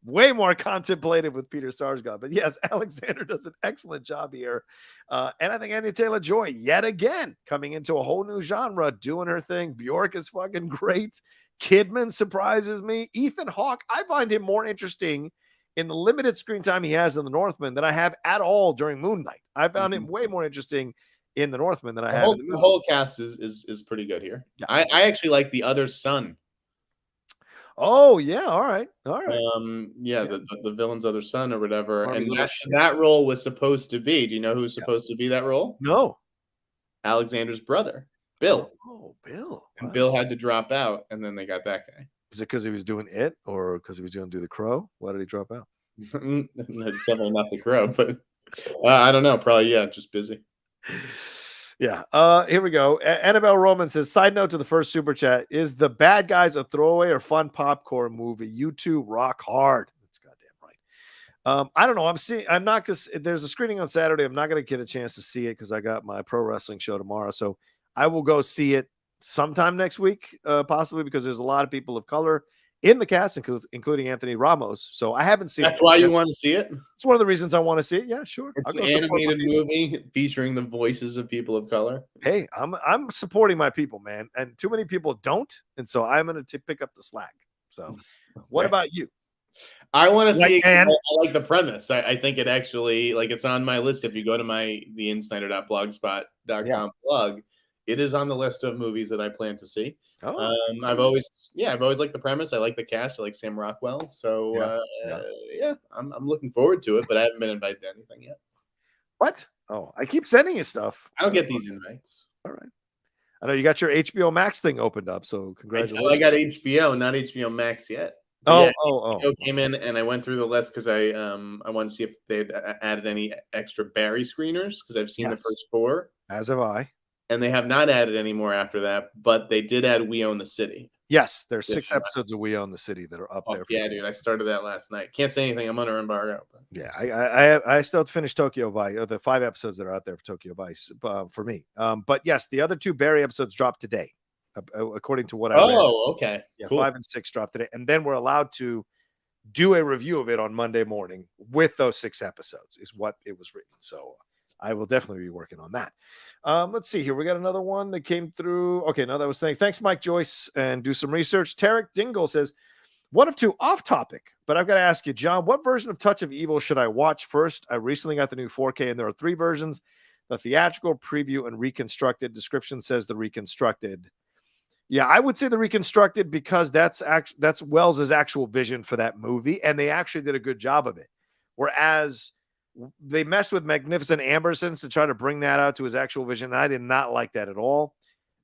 Way more contemplative with Peter Sarsgaard. But yes, Alexander does an excellent job here. And I think Anya Taylor-Joy, yet again, coming into a whole new genre, doing her thing. Bjork is fucking great. Kidman surprises me. Ethan Hawke, I find him more interesting in the limited screen time he has in The Northman than I have at all during Moon Knight. I found him way more interesting in The Northman than I have. The whole cast is pretty good here. Yeah. I actually like the other son. Oh yeah, all right. The villain's other son or whatever, and that role was supposed to be. Do you know who's supposed to be that role? No, Alexander's brother, Bill. Oh, Bill. And Bill had to drop out, and then they got that guy. Is it because he was doing it, or because he was going to do The Crow? Why did he drop out? It's definitely not The Crow, but I don't know. Probably just busy. Yeah. Here we go. Annabelle Roman says, side note to the first super chat, is The Bad Guys a throwaway or fun popcorn movie? You two rock hard. That's goddamn right. I don't know. There's a screening on Saturday. I'm not going to get a chance to see it because I got my pro wrestling show tomorrow. So I will go see it sometime next week, possibly, because there's a lot of people of color in the cast, including Anthony Ramos. So I haven't seen it. That's why you want to see it? It's one of the reasons I want to see it. Yeah, sure. It's an animated movie featuring the voices of people of color. Hey, I'm supporting my people, man. And too many people don't. And so I'm going to pick up the slack. So what about you? I want to see it. I like the premise. I think it actually, like, it's on my list. If you go to the insnider.blogspot.com blog, it is on the list of movies that I plan to see. Oh. I've always liked the premise. I like the cast. I like Sam Rockwell. So I'm looking forward to it, but I haven't been invited to anything yet. What? Oh, I keep sending you stuff. I don't get these invites. All right. I know you got your HBO Max thing opened up, so congratulations. I got HBO, not HBO Max yet. HBO came in, and I went through the list because I wanted to see if they'd added any extra Barry screeners, because I've seen the first 4. As have I. And they have not added any more after that, but they did add We Own the City. Yes, there's 6 episodes of We Own the City that are up there. Yeah, dude, I started that last night. Can't say anything. I'm under embargo. But. Yeah, I still have to finish Tokyo Vice, the 5 episodes that are out there for Tokyo Vice for me. But yes, the other 2 Barry episodes dropped today, according to what I read. Oh, okay. Yeah, cool. 5 and 6 dropped today, and then we're allowed to do a review of it on Monday morning with those 6 episodes. Is what it was written. So I will definitely be working on that. Let's see here. We got another one that came through. Okay, no, that was thanks, Mike Joyce, and do some research. Tarek Dingle says, one of 2 off topic, but I've got to ask you, John, what version of Touch of Evil should I watch first? I recently got the new 4K, and there are 3 versions: the theatrical, preview, and reconstructed. Description says the reconstructed. Yeah, I would say the reconstructed, because that's Wells's actual vision for that movie, and they actually did a good job of it. Whereas they messed with Magnificent Ambersons to try to bring that out to his actual vision. And I did not like that at all.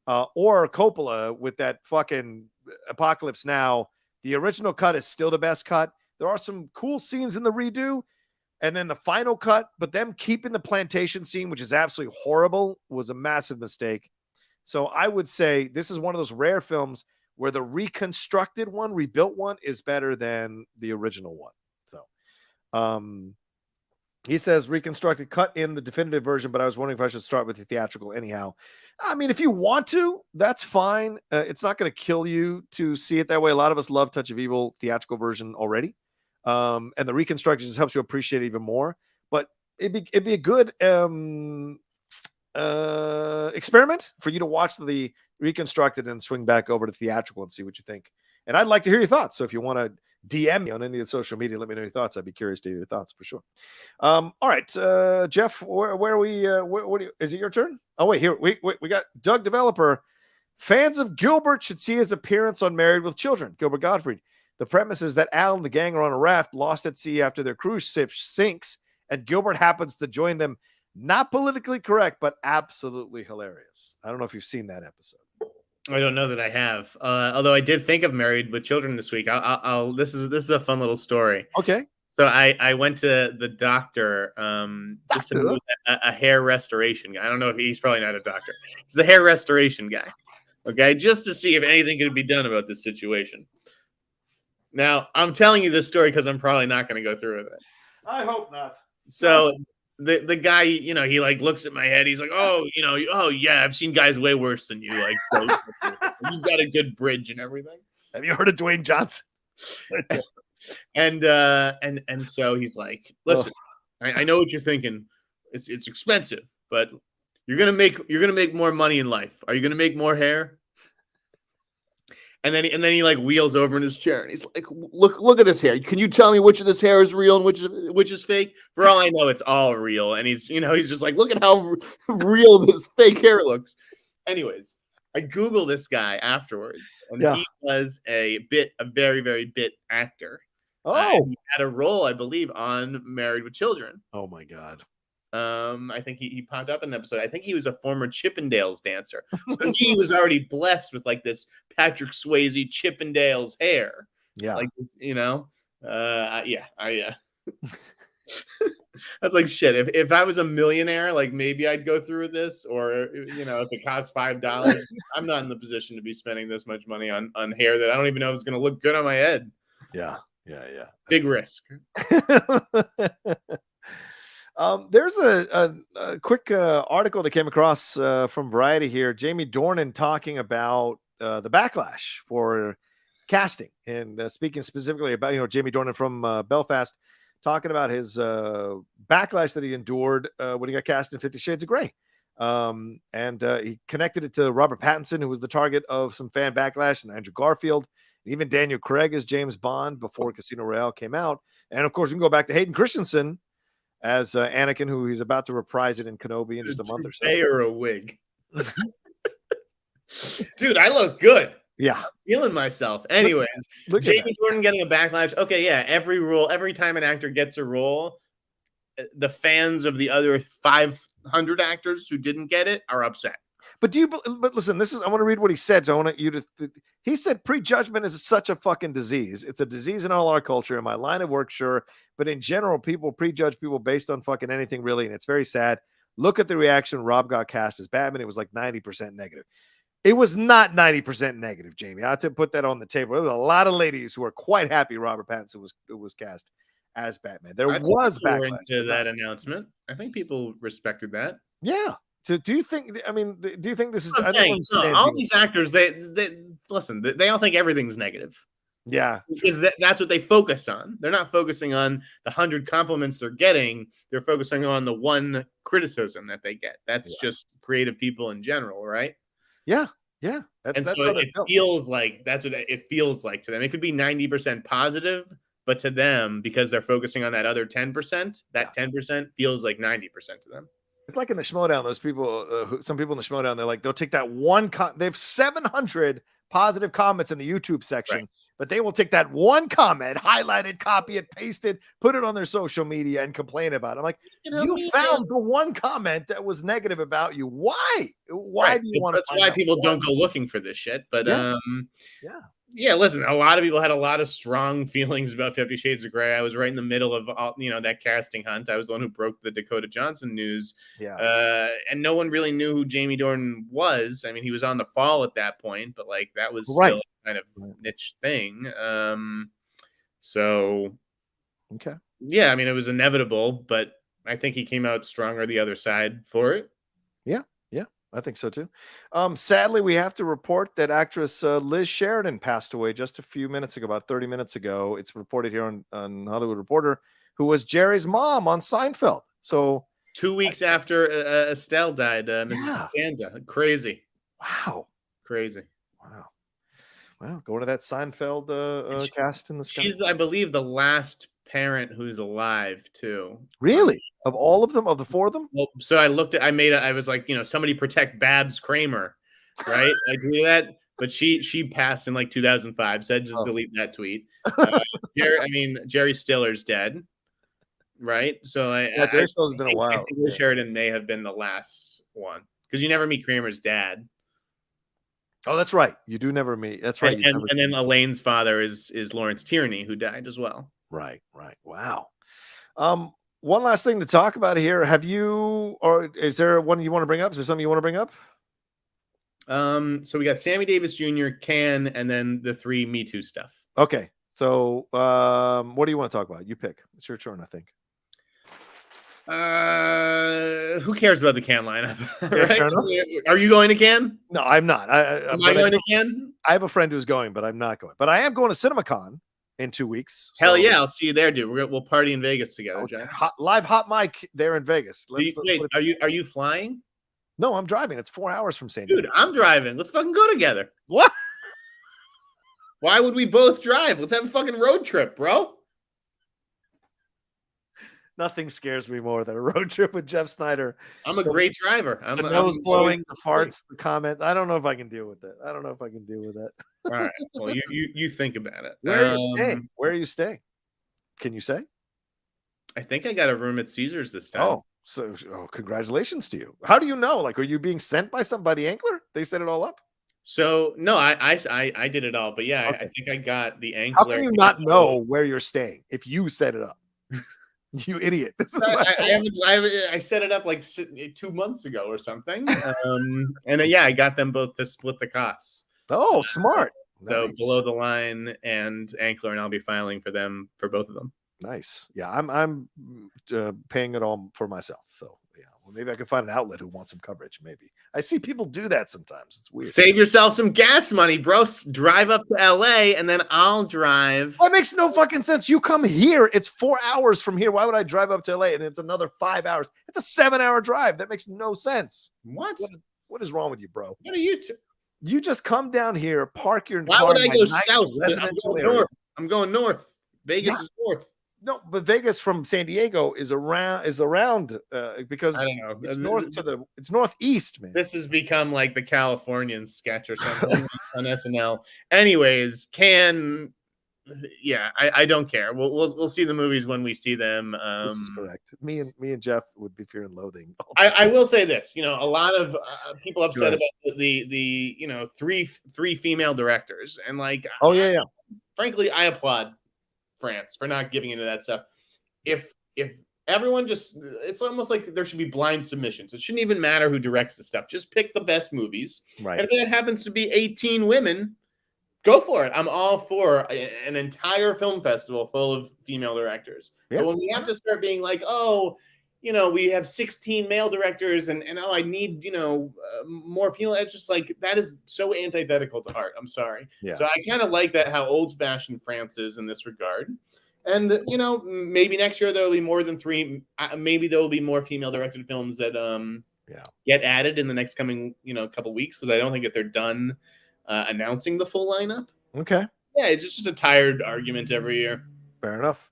Or Coppola with that fucking Apocalypse Now The original cut is still the best cut. There are some cool scenes in the redo, and then the final cut, but them keeping the plantation scene, which is absolutely horrible, was a massive mistake. So I would say this is one of those rare films where the reconstructed one, rebuilt one, is better than the original one. So he says reconstructed cut in the definitive version, but I was wondering if I should start with the theatrical anyhow. I mean, if you want to, that's fine. It's not going to kill you to see it that way. A lot of us love Touch of Evil theatrical version already. And the reconstruction just helps you appreciate it even more. But it'd be a good experiment for you to watch the reconstructed and swing back over to theatrical and see what you think. And I'd like to hear your thoughts. So if you want to DM me on any of the social media, let me know your thoughts. I'd be curious to hear your thoughts for sure. All right, Jeff, where are we? Is it your turn? Oh wait, here we got Doug Developer. Fans of Gilbert should see his appearance on Married with Children. Gilbert Gottfried. The premise is that Al and the gang are on a raft lost at sea after their cruise ship sinks, and Gilbert happens to join them. Not politically correct, but absolutely hilarious. I don't know if you've seen that episode. I don't know that I have. Although I did think of Married with Children this week. This is a fun little story. Okay. So I went to the doctor just to meet a hair restoration guy. I don't know if he's probably not a doctor. He's the hair restoration guy. Okay, just to see if anything could be done about this situation. Now, I'm telling you this story because I'm probably not going to go through with it. I hope not. So the guy, he like looks at my head. He's like, oh yeah, I've seen guys way worse than you. Like, you've got a good bridge and everything. Have you heard of Dwayne Johnson? and so he's like, listen, I know what you're thinking. It's expensive, but you're gonna make more money in life. Are you gonna make more hair? And then he like wheels over in his chair and he's like, look at this hair. Can you tell me which of this hair is real and which is fake? For all I know, it's all real. And he's just like, look at how real this fake hair looks. Anyways, I Googled this guy afterwards, and he was a very, very bit actor. He had a role, I believe, on Married with Children. Oh my God. I think he popped up in an episode. I think he was a former Chippendales dancer. So he was already blessed with like this Patrick Swayze Chippendales hair. Yeah. Like, that's like shit. If I was a millionaire, like maybe I'd go through with this, or if it costs $5, I'm not in the position to be spending this much money on hair that I don't even know if it's going to look good on my head. Yeah. Big risk. There's a quick article that came across from Variety here. Jamie Dornan talking about the backlash for casting, and speaking specifically about Jamie Dornan from Belfast, talking about his backlash that he endured when he got cast in 50 Shades of Grey. And he connected it to Robert Pattinson, who was the target of some fan backlash, and Andrew Garfield, and even Daniel Craig as James Bond before Casino Royale came out. And of course, we can go back to Hayden Christensen as Anakin, who he's about to reprise it in Kenobi in just a month or so. Or a wig. Dude, I look good. Yeah. Feeling myself. Anyways, Jamie Dornan getting a backlash. Okay, yeah. Every time an actor gets a role, the fans of the other 500 actors who didn't get it are upset. But listen, I want to read what he said. So I want you to, he said prejudgment is such a fucking disease. It's a disease in all our culture. In my line of work, sure. But in general, people prejudge people based on fucking anything really. And it's very sad. Look at the reaction Rob got cast as Batman. It was like 90% negative. It was not 90% negative, Jamie. I have to put that on the table. There was a lot of ladies who were quite happy Robert Pattinson was cast as Batman. There was backlash to that announcement. I think people respected that. Yeah. So do you think this is I'm saying, all these actors, they listen, they all think everything's negative. Yeah. Because that's what they focus on. They're not focusing on the 100 compliments they're getting. They're focusing on the one criticism that they get. That's just creative people in general, right? Yeah. Yeah. That's so it feels like that's what it feels like to them. It could be 90% positive, but to them, because they're focusing on that other 10%, that 10% feels like 90% to them. It's like in the Schmodown, those people, some people in the Schmodown, they'll take that one, they have 700 positive comments in the YouTube section, but they will take that one comment, highlight it, copy it, paste it, put it on their social media and complain about it. I'm like, you found the one comment that was negative about you. Why? Why do you want to? That's why people don't go looking for this shit. But Yeah, listen, a lot of people had a lot of strong feelings about 50 Shades of Grey. I was right in the middle of that casting hunt. I was the one who broke the Dakota Johnson news. Yeah. And no one really knew who Jamie Dornan was. I mean, he was on The Fall at that point, but like that was Right. still a kind of niche thing. So Okay. yeah, I mean, it was inevitable, but I think he came out stronger the other side for it. Yeah. Yeah. I think so too. Sadly, we have to report that actress Liz Sheridan passed away just a few minutes ago, about 30 minutes ago. It's reported here on Hollywood Reporter, who was Jerry's mom on Seinfeld. So 2 weeks after Estelle died, Mrs. Yeah. Costanza. Crazy. Wow. Crazy. Wow. Wow. Going to that Seinfeld cast in the sky. She's, I believe, the last parent who's alive too. Really? Of all of them, of the four of them? Well, so I looked at, I was like, somebody protect Babs Kramer, right? I do that, but she passed in like 2005. Said to delete that tweet. Jerry Stiller's dead, right? So Jerry Stiller's been a while. I think Sheridan may have been the last one because you never meet Kramer's dad. Oh, that's right. You do never meet. That's right. And then Elaine's father is Lawrence Tierney, who died as well. Right. Wow. One last thing to talk about here. Have you, or is there one you want to bring up? Is there something you want to bring up? So we got Sammy Davis Jr., Can, and then the 3 Me Too stuff. Okay. So, what do you want to talk about? You pick. It's your turn, I think. Who cares about the Can lineup? Right? Are you going to Can? No, I'm not. Am I going to Can? I have a friend who's going, but I'm not going. But I am going to CinemaCon in 2 weeks. Hell yeah, I'll see you there, dude. We'll party in Vegas together, Jack. Live hot mic there in Vegas. Wait, are you flying? No, I'm driving. It's 4 hours from San Diego. Dude, I'm driving. Let's fucking go together. What? Why would we both drive? Let's have a fucking road trip, bro. Nothing scares me more than a road trip with Jeff Sneider. I'm a great driver. The nose blowing, the farts, the comments. I don't know if I can deal with that. All right. Well, you think about it. Where are you staying? Where are you staying? Can you say? I think I got a room at Caesars this time. Oh, congratulations to you. How do you know? Like, are you being sent by the Angler? They set it all up? So no, I did it all, but yeah, okay. I think I got the Angler. How can you not know where you're staying if you set it up? You idiot. I set it up like 2 months ago or something. I got them both to split the costs. Oh, smart. So nice. Below the Line and Ankler, and I'll be filing for them for both of them. Nice. Yeah, I'm paying it all for myself. So yeah, well, maybe I can find an outlet who wants some coverage. Maybe I see people do that sometimes. It's weird. Save yourself some gas money, bro. Drive up to LA and then I'll drive. That makes no fucking sense. You come here. It's 4 hours from here. Why would I drive up to LA and it's another 5 hours? It's a 7-hour drive. That makes no sense. What is wrong with you, bro? What are you? You just come down here, park your. Why would I go south? I'm going north. Vegas is north. No, but Vegas from San Diego is around because I don't know. It's northeast, man. This has become like the Californian sketch or something on SNL. Anyways, I don't care. We'll see the movies when we see them. This is correct. Me and Jeff would be fearing loathing. I will say this. A lot of people upset about the three female directors, and like, frankly, I applaud France for not giving into that stuff. If everyone it's almost like there should be blind submissions. It shouldn't even matter who directs the stuff. Just pick the best movies. Right. And if that happens to be 18 women, go for it. I'm all for an entire film festival full of female directors. Yeah. But when we have to start being like, we have 16 male directors and I need, more female. It's just like, that is so antithetical to art. I'm sorry. Yeah. So I kind of like that, how old fashioned France is in this regard. And, maybe next year there'll be more than 3. Maybe there'll be more female directed films that get added in the next coming, couple weeks. Cause I don't think that they're done announcing the full lineup. Okay. Yeah. It's just a tired argument every year. Fair enough.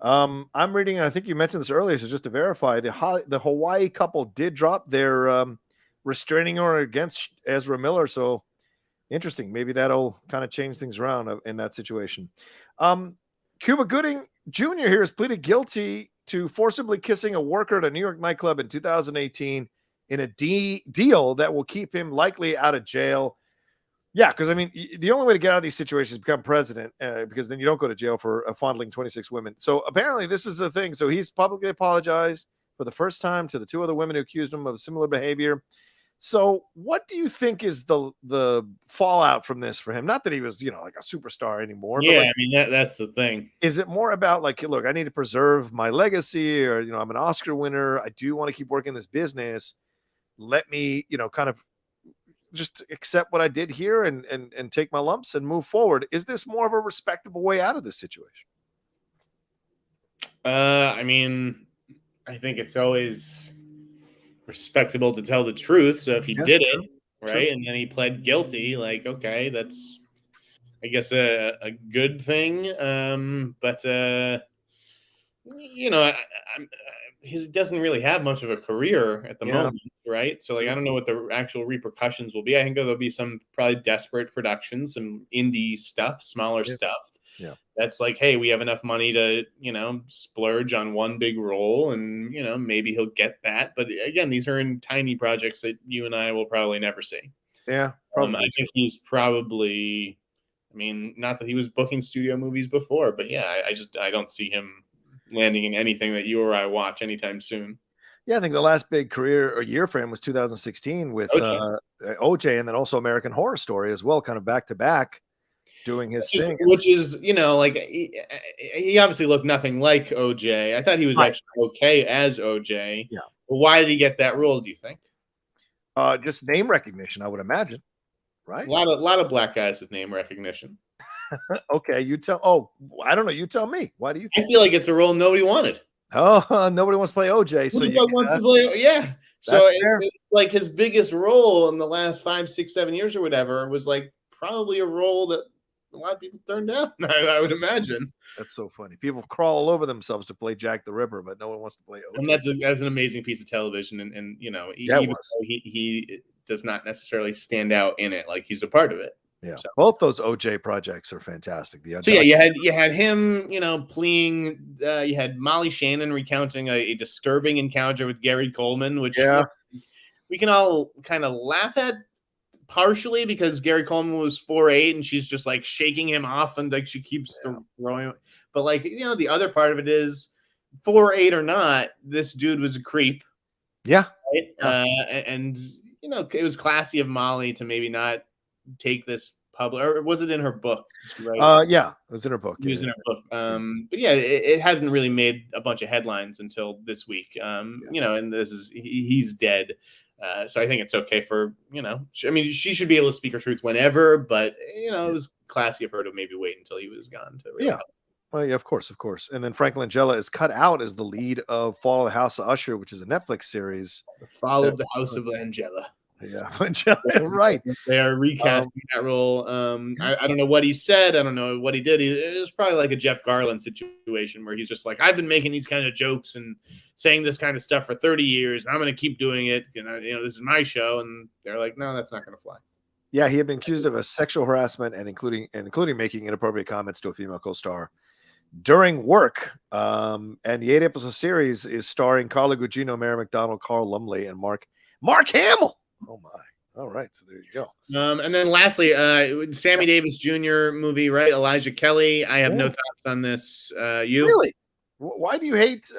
I'm reading, I think you mentioned this earlier, so just to verify, the Hawaii couple did drop their restraining order against Ezra Miller. So interesting. Maybe that'll kind of change things around in that situation. Cuba Gooding Jr. here has pleaded guilty to forcibly kissing a worker at a New York nightclub in 2018 in a deal that will keep him likely out of jail. Yeah, because I mean, the only way to get out of these situations is become president, because then you don't go to jail for fondling 26 women. So apparently, this is a thing. So he's publicly apologized for the first time to the two other women who accused him of similar behavior. So, what do you think is the fallout from this for him? Not that he was, like a superstar anymore, but Yeah, like, I mean that's the thing. is it more about like, look, I need to preserve my legacy, or I'm an Oscar winner. I do want to keep working this business. Let me, kind of just accept what I did here and take my lumps and move forward. Is this more of a respectable way out of this situation? I mean, I think it's always respectable to tell the truth. So if he Yes, did true. it, right, and then he pled guilty, like, okay, that's, I guess, a good thing. But he doesn't really have much of a career at the Yeah. moment, right? So like, I don't know what the actual repercussions will be. I think there'll be some probably desperate productions, some indie stuff, smaller Yeah. stuff. Yeah. That's like, hey, we have enough money to, splurge on one big role, and maybe he'll get that. But again, these are in tiny projects that you and I will probably never see. Yeah, I probably. think he's probably, I mean, not that he was booking studio movies before, but yeah, I don't see him landing in anything that you or I watch anytime soon. Yeah, I think the last big career or year for him was 2016 with OJ. OJ, and then also American Horror Story as well, kind of back to back doing his thing. Which is, like he obviously looked nothing like OJ. I thought he was Right. actually okay as OJ. Yeah. But why did he get that role, do you think? Just name recognition, I would imagine. Right. A lot of black guys with name recognition. Okay, you tell. Oh, I don't know. You tell me. Why do you I think? feel like it's a role nobody wanted. Oh, nobody wants to play OJ. Who the fuck wants to play? Yeah. So it's like his biggest role in the last 5, 6, 7 years or whatever was like probably a role that a lot of people turned down. I would imagine. That's so funny. People crawl all over themselves to play Jack the Ripper, but no one wants to play OJ. And that's an amazing piece of television. And even though he does not necessarily stand out in it, like he's a part of it. Yeah, so both those OJ projects are fantastic. So yeah, you had him, pleading. You had Molly Shannon recounting a disturbing encounter with Gary Coleman, which we can all kind of laugh at partially because Gary Coleman was 4'8" and she's just like shaking him off and like she keeps throwing. But like the other part of it is 4'8" or not, this dude was a creep. Yeah, right? And it was classy of Molly to maybe not take this public, or was it in her book? Yeah, it was in her book. It was in her book. But yeah, it hasn't really made a bunch of headlines until this week. And this is he's dead. So I think it's okay for I mean, she should be able to speak her truth whenever, but it was classy of her to maybe wait until he was gone to really help. Well, yeah, of course. And then Frank Langella is cut out as the lead of Fall of the House of Usher, which is a Netflix series. The Fall of the House of Langella. Yeah, right. They are recasting that role. I don't know what he said. I don't know what he did. It was probably like a Jeff Garland situation where he's just like, I've been making these kind of jokes and saying this kind of stuff for 30 years, and I'm going to keep doing it. This is my show. And they're like, no, that's not going to fly. Yeah, he had been accused of a sexual harassment and including making inappropriate comments to a female co-star during work. And the 8-episode series is starring Carla Gugino, Mary McDonald, Carl Lumley, and Mark Hamill. Oh my! All right, so there you go. And then lastly, Sammy Davis Jr. movie, right? Elijah Kelly. I have no thoughts on this. You really? Why do you hate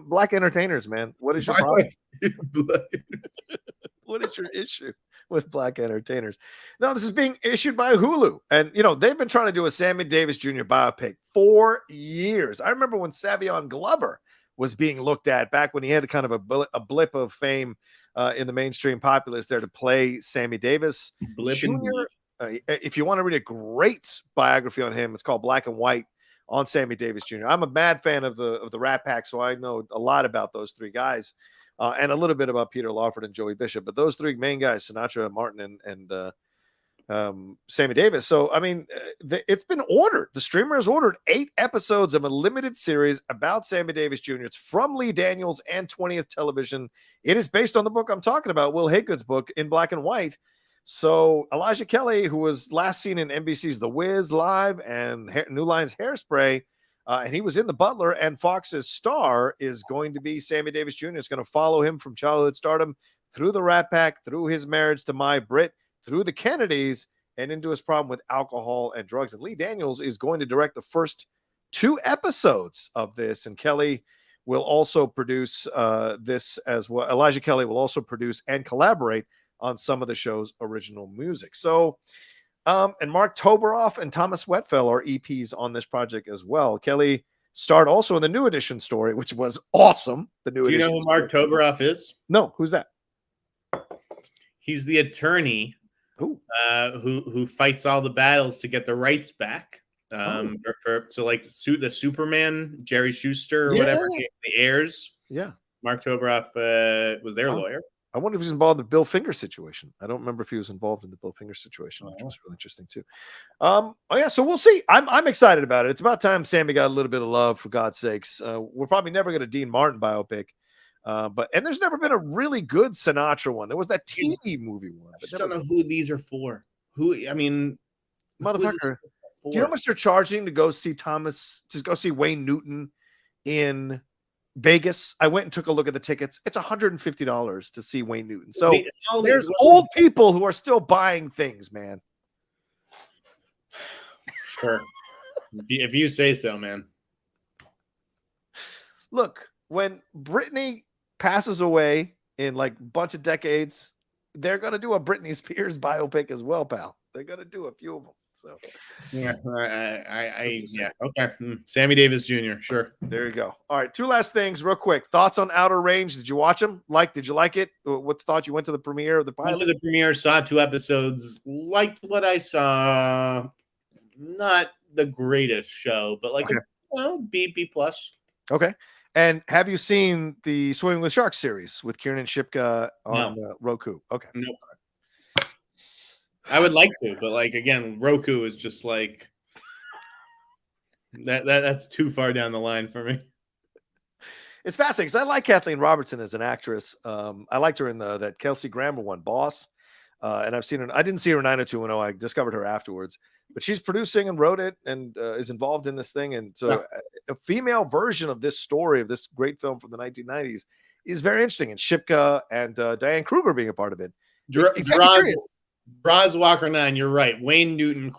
black entertainers, man? What is your problem? What is your issue with black entertainers? No, this is being issued by HULU, and they've been trying to do a Sammy Davis Jr. biopic for years. I remember when Savion Glover was being looked at back when he had kind of a blip of fame in the mainstream populace there to play Sammy Davis Jr. If you want to read a great biography on him, it's called Black and White on Sammy Davis Jr. I'm a mad fan of the Rat Pack, so I know a lot about those three guys and a little bit about Peter Lawford and Joey Bishop. But those three main guys, Sinatra, Martin, and Sammy Davis. So, I mean, it's been ordered. The streamer has ordered 8 episodes of a limited series about Sammy Davis Jr. It's from Lee Daniels and 20th Television. It is based on the book I'm talking about, Will Haygood's book, in black and white. So Elijah Kelly, who was last seen in NBC's The Wiz Live and New Line's Hairspray, and he was in The Butler and Fox's Star, is going to be Sammy Davis Jr. It's going to follow him from childhood stardom through the Rat Pack, through his marriage to Mai Britt, through the Kennedys, and into his problem with alcohol and drugs. And Lee Daniels is going to direct the first 2 episodes of this. And Kelly will also produce this as well. Elijah Kelly will also produce and collaborate on some of the show's original music. So, and Mark Toberoff and Thomas Wetfell are EPs on this project as well. Kelly starred also in the New Edition story, which was awesome. The New Do you Edition know who Mark Toberoff is? No, who's that? He's the attorney who fights all the battles to get the rights back. The Superman, Jerry Schuster or whatever, the heirs. Yeah. Mark Toberoff was their lawyer. I wonder if he's involved in the Bill Finger situation. I don't remember if he was involved in the Bill Finger situation, which was really interesting too. So we'll see. I'm excited about it. It's about time Sammy got a little bit of love, for God's sakes. We're probably never going to Dean Martin biopic. But there's never been a really good Sinatra one. There was that TV movie one. I just don't know who these are for. Motherfucker. Do you know how much they're charging to go see Wayne Newton in Vegas? I went and took a look at the tickets. It's $150 to see Wayne Newton. So there's old people who are still buying things, man. Sure. If you say so, man. Look, when Britney passes away in like a bunch of decades, they're going to do a Britney Spears biopic as well, pal. They're going to do a few of them. So, okay. Sammy Davis Jr. Sure. There you go. All right, 2 last things, real quick. Thoughts on Outer Range? Did you watch them? Did you like it? What thought? You went to the premiere of the pilot? Went to the premiere, saw 2 episodes, liked what I saw. Not the greatest show, but B plus. Okay. And have you seen the Swimming with Sharks series with Kiernan Shipka on Roku? Okay. Nope. I would like to, but again, Roku is just that's too far down the line for me. It's fascinating because I like Kathleen Robertson as an actress. I liked her in that Kelsey Grammer one, Boss. And I've seen her. I didn't see her in 90210. I discovered her afterwards. But she's producing and wrote it and is involved in this thing. And so a female version of this story, of this great film from the 1990s, is very interesting. And Shipka and Diane Kruger being a part of it. Braz Walker 9, you're right. Wayne Newton, ?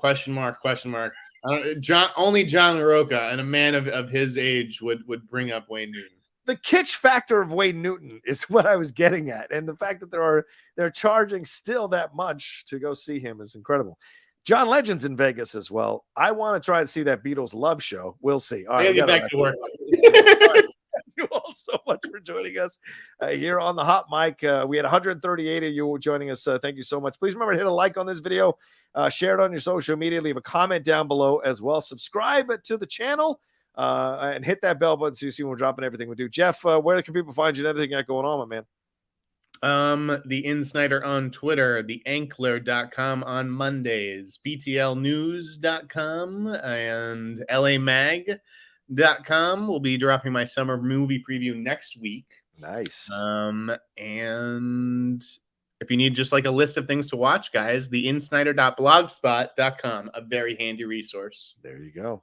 Only John Rocha and a man of his age would bring up Wayne Newton. The kitsch factor of Wayne Newton is what I was getting at. And the fact that they're charging still that much to go see him is incredible. John Legend's in Vegas as well. I want to try and see that Beatles love show. We'll see. All right, get back to work. Thank you all so much for joining us here on the Hot Mic. We had 138 of you joining us. Thank you so much. Please remember to hit a like on this video, share it on your social media, leave a comment down below as well. Subscribe to the channel and hit that bell button so you see when we're dropping everything we do. Jeff, where can people find you and everything you got going on, my man? The InSneider on Twitter, theankler.com on Mondays, btlnews.com, and lamag.com. Will be dropping my summer movie preview next week. Nice. And if you need just a list of things to watch, guys, the insnider.blogspot.com, a very handy resource. There you go.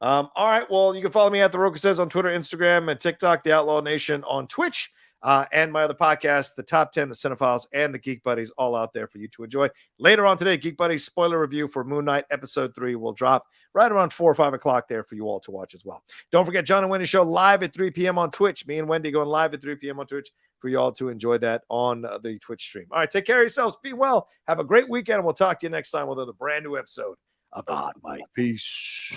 All right. Well, you can follow me at The Rocha Says on Twitter, Instagram, and TikTok, The Outlaw Nation on Twitch. And my other podcast, The Top 10, The Cinephiles, and The Geek Buddies, all out there for you to enjoy. Later on today, Geek Buddies spoiler review for Moon Knight Episode 3 will drop right around 4 or 5 o'clock there for you all to watch as well. Don't forget John and Wendy Show live at 3 p.m. on Twitch. Me and Wendy going live at 3 p.m. on Twitch for you all to enjoy that on the Twitch stream. All right, take care of yourselves. Be well. Have a great weekend, and we'll talk to you next time with a brand new episode of The Hot Mic. Peace.